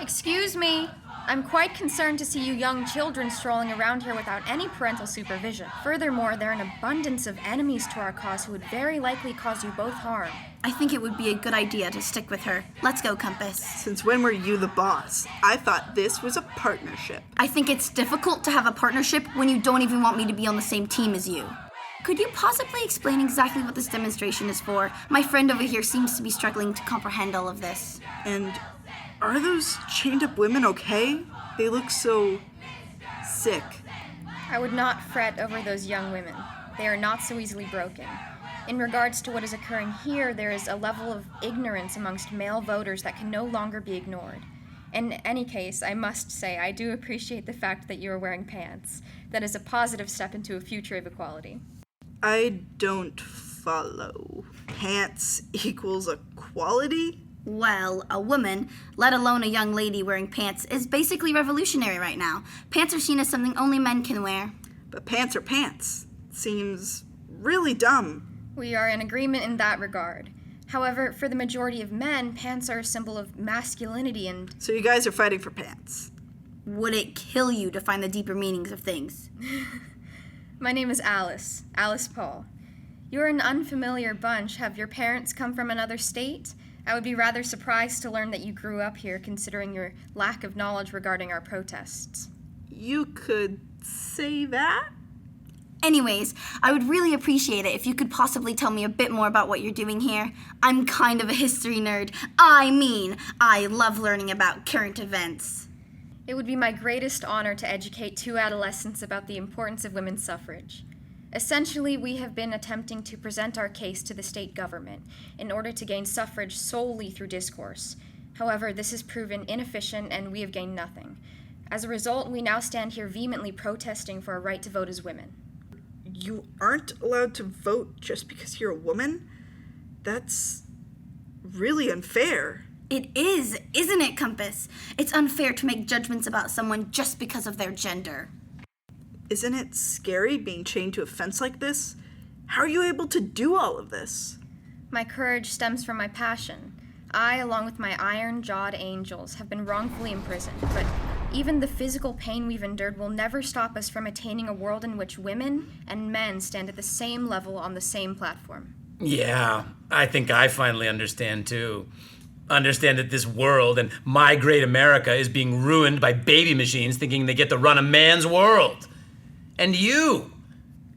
Excuse me. I'm quite concerned to see you young children strolling around here without any parental supervision. Furthermore, there are an abundance of enemies to our cause who would very likely cause you both harm. I think it would be a good idea to stick with her. Let's go, Compass. Since when were you the boss? I thought this was a partnership. I think it's difficult to have a partnership when you don't even want me to be on the same team as you. Could you possibly explain exactly what this demonstration is for? My friend over here seems to be struggling to comprehend all of this. And are those chained up women okay? They look so sick. I would not fret over those young women. They are not so easily broken. In regards to what is occurring here, there is a level of ignorance amongst male voters that can no longer be ignored. In any case, I must say I do appreciate the fact that you are wearing pants. That is a positive step into a future of equality. I don't follow. Pants equals equality? Well, a woman, let alone a young lady wearing pants, is basically revolutionary right now. Pants are seen as something only men can wear. But pants are pants. Seems really dumb. We are in agreement in that regard. However, for the majority of men, pants are a symbol of masculinity and... So you guys are fighting for pants. Would it kill you to find the deeper meanings of things? My name is Alice Paul. You're an unfamiliar bunch. Have your parents come from another state? I would be rather surprised to learn that you grew up here, considering your lack of knowledge regarding our protests. You could say that? Anyways, I would really appreciate it if you could possibly tell me a bit more about what you're doing here. I'm kind of a history nerd. I love learning about current events. It would be my greatest honor to educate two adolescents about the importance of women's suffrage. Essentially, we have been attempting to present our case to the state government in order to gain suffrage solely through discourse. However, this has proven inefficient and we have gained nothing. As a result, we now stand here vehemently protesting for our right to vote as women. You aren't allowed to vote just because you're a woman? That's really unfair. It is, isn't it, Compass? It's unfair to make judgments about someone just because of their gender. Isn't it scary being chained to a fence like this? How are you able to do all of this? My courage stems from my passion. I, along with my iron-jawed angels, have been wrongfully imprisoned, but even the physical pain we've endured will never stop us from attaining a world in which women and men stand at the same level on the same platform. Yeah, I think I finally understand too. Understand that this world and my great America is being ruined by baby machines thinking they get to run a man's world. And you.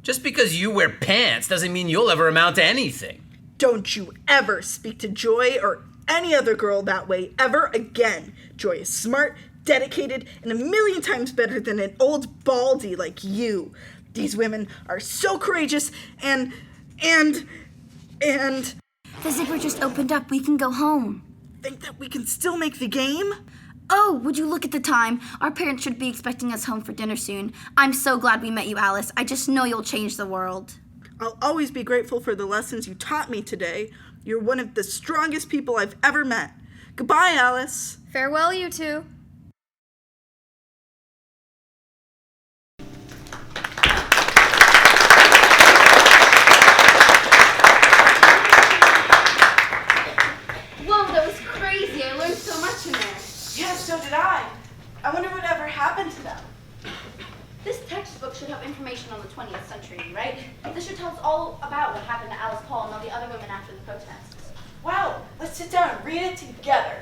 Just because you wear pants doesn't mean you'll ever amount to anything. Don't you ever speak to Joy or any other girl that way ever again. Joy is smart, dedicated, and 1,000,000 times better than an old baldy like you. These women are so courageous and... The zipper just opened up. We can go home. Think that we can still make the game? Oh, would you look at the time? Our parents should be expecting us home for dinner soon. I'm so glad we met you, Alice. I just know you'll change the world. I'll always be grateful for the lessons you taught me today. You're one of the strongest people I've ever met. Goodbye, Alice. Farewell, you two. treaty, right? This should tell us all about what happened to Alice Paul and all the other women after the protests. Wow, let's sit down and read it together.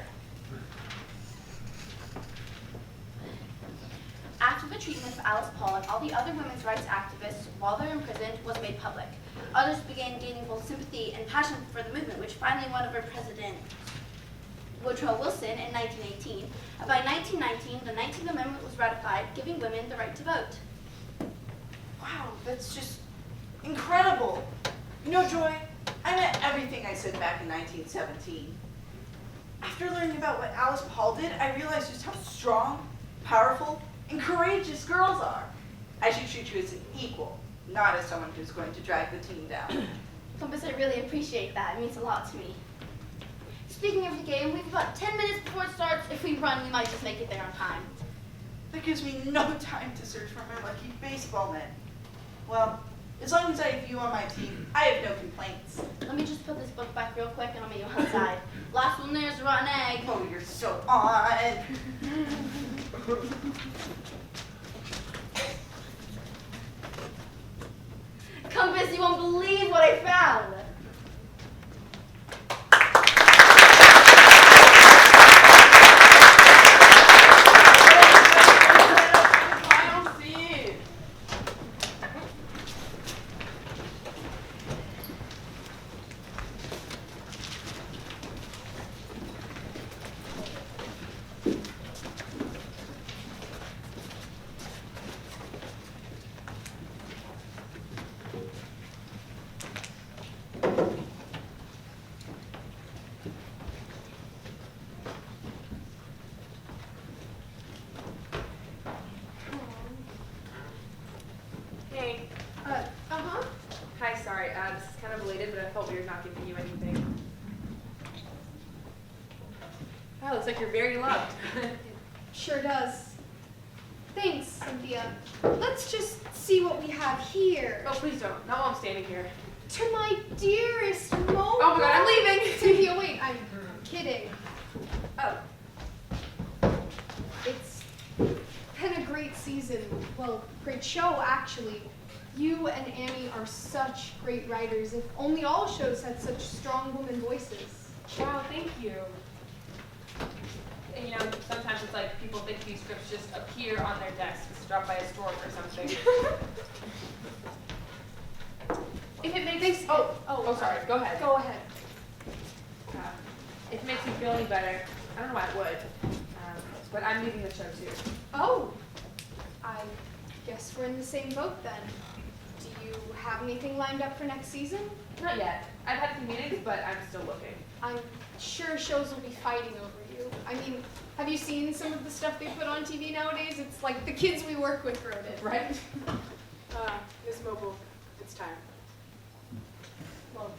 After the treatment of Alice Paul and all the other women's rights activists while they're imprisoned was made public, others began gaining both sympathy and passion for the movement, which finally won over President Woodrow Wilson in 1918. And by 1919, the 19th Amendment was ratified, giving women the right to vote. Wow, that's just incredible. You know, Joy, I meant everything I said back in 1917. After learning about what Alice Paul did, I realized just how strong, powerful, and courageous girls are. I should treat you as an equal, not as someone who's going to drag the team down. Compass, I really appreciate that. It means a lot to me. Speaking of the game, we have about 10 minutes before it starts. If we run, we might just make it there on time. That gives me no time to search for my lucky baseball mitt. Well, as long as I have you on my team, I have no complaints. Let me just put this book back real quick and I'll meet you outside. Last one there's a rotten egg. Oh, you're so odd. Compass, you won't believe what I found. Final scene. Hey. Hi, sorry. This is kind of belated, but I felt weird not giving you anything. Wow, looks like you're very loved. Sure does. Thanks, Cynthia. Let's just see what we have here. Oh, please don't. Not while I'm standing here. To my dearest Mople. Oh my god, I'm leaving! Cynthia, wait, I'm kidding. Oh. It's been a great season. Well, great show, actually. You and Annie are such great writers. If only all shows had such strong women voices. Wow, thank you. And you know, sometimes it's like people think these scripts just appear on their desks, dropped by a stork or something. If it makes sorry, go ahead. Go ahead. If it makes you feel any better, I don't know why it would, but I'm leaving the show too. Oh, I guess we're in the same boat then. Do you have anything lined up for next season? Not yet. I've had a few meetings, but I'm still looking. I'm sure shows will be fighting over you. I mean, have you seen some of the stuff they put on TV nowadays? It's like the kids we work with wrote it. Right? Miss Mople, it's time. Well,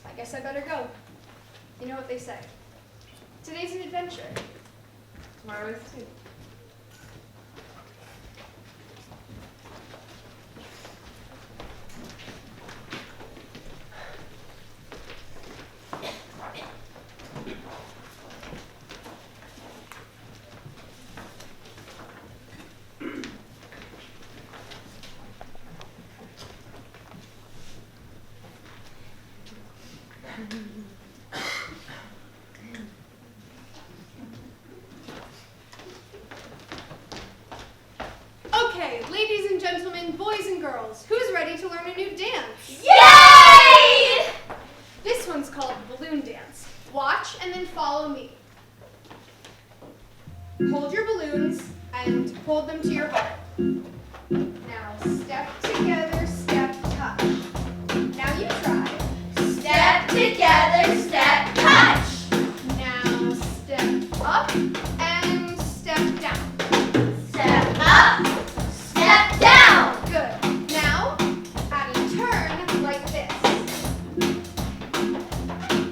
I guess I better go. You know what they say. Today's an adventure. Tomorrow is too. Okay, ladies and gentlemen, boys and girls, who's ready to learn a new dance? Yay! This one's called balloon dance. Watch and then follow me. Hold your balloons and hold them to your heart. Now step together, step touch. Now you try. Step together, step touch. Now step up and step down. Step up, step down. Good. Now add a turn like this.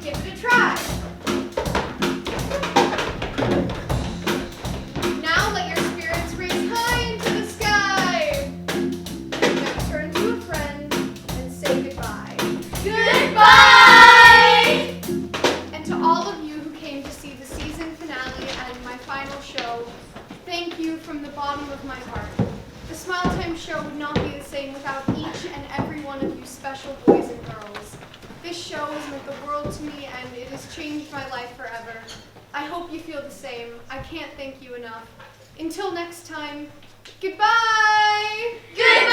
Give it a try. Now let your spirits raise high into the sky. This show has meant the world to me, and it has changed my life forever. I hope you feel the same. I can't thank you enough. Until next time, goodbye! Goodbye!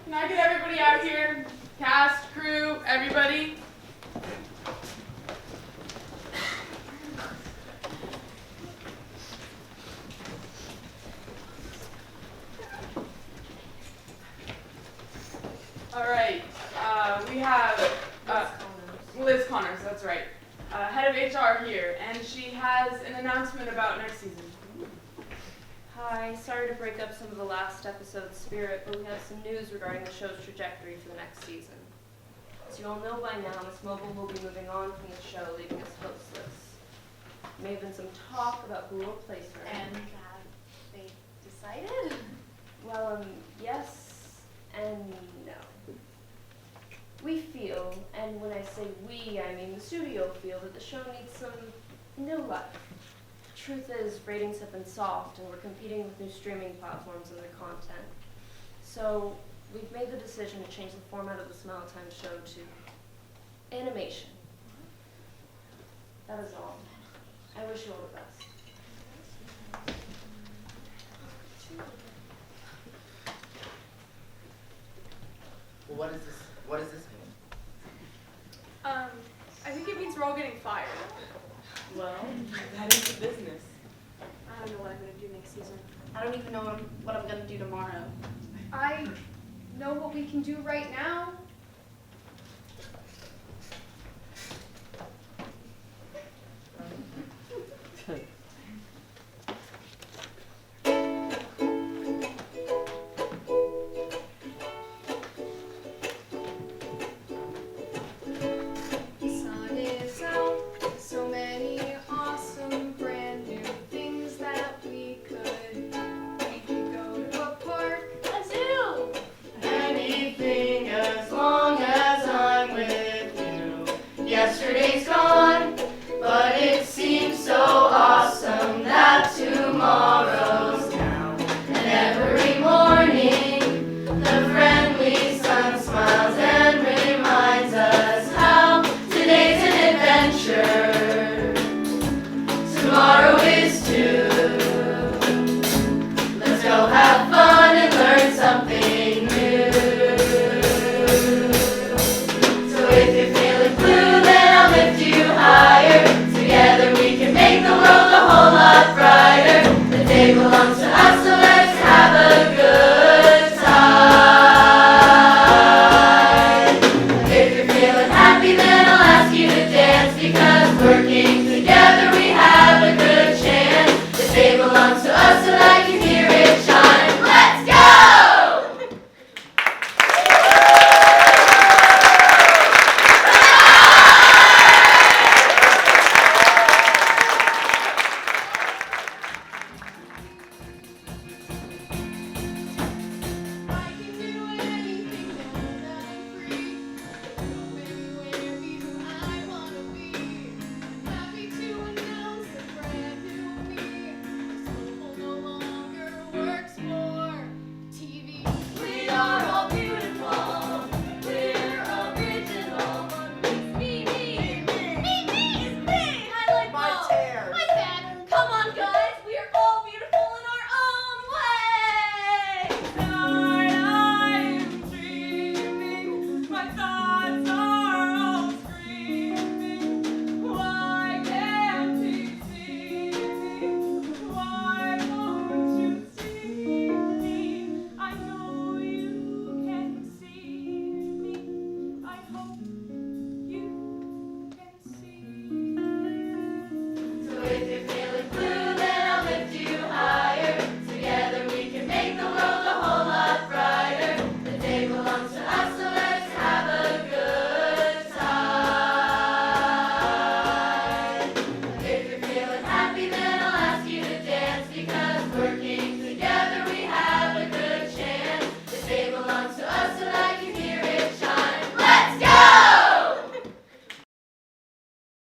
Can I get everybody out here? Cast, crew, everybody? All right, we have Liz Connors, that's right, head of HR here, and she has an announcement about next season. Hi, sorry to break up some of the last episode's spirit, but we have some news regarding the show's trajectory for the next season. As you all know by now, Miss Mople will be moving on from the show, leaving us hostless. There may have been some talk about who will replace her. And they decided? Well, yes and no. We feel, and when I say we, I mean the studio feel, that the show needs some new life. Truth is, ratings have been soft, and we're competing with new streaming platforms and their content. So we've made the decision to change the format of the Smile Time show to animation. That is all. I wish you all the best. Well, what is this? What does this mean? I think it means we're all getting fired. Well, that is the business. I don't know what I'm going to do next season. I don't even know what I'm going to do tomorrow. I know what we can do right now. Yesterday's gone, but it seems so awesome that tomorrow's now. And every morning, the friendly sun smiles and reminds us how today's an adventure. Tomorrow is too. Let's go have fun and learn something new. So if you're feeling blue, then I'll lift you higher. Together we can make the world a whole lot brighter. The day belongs to us, so let's have a good time. If you're feeling happy, then I'll ask you to dance, because working together we have a good chance. The day belongs to us, so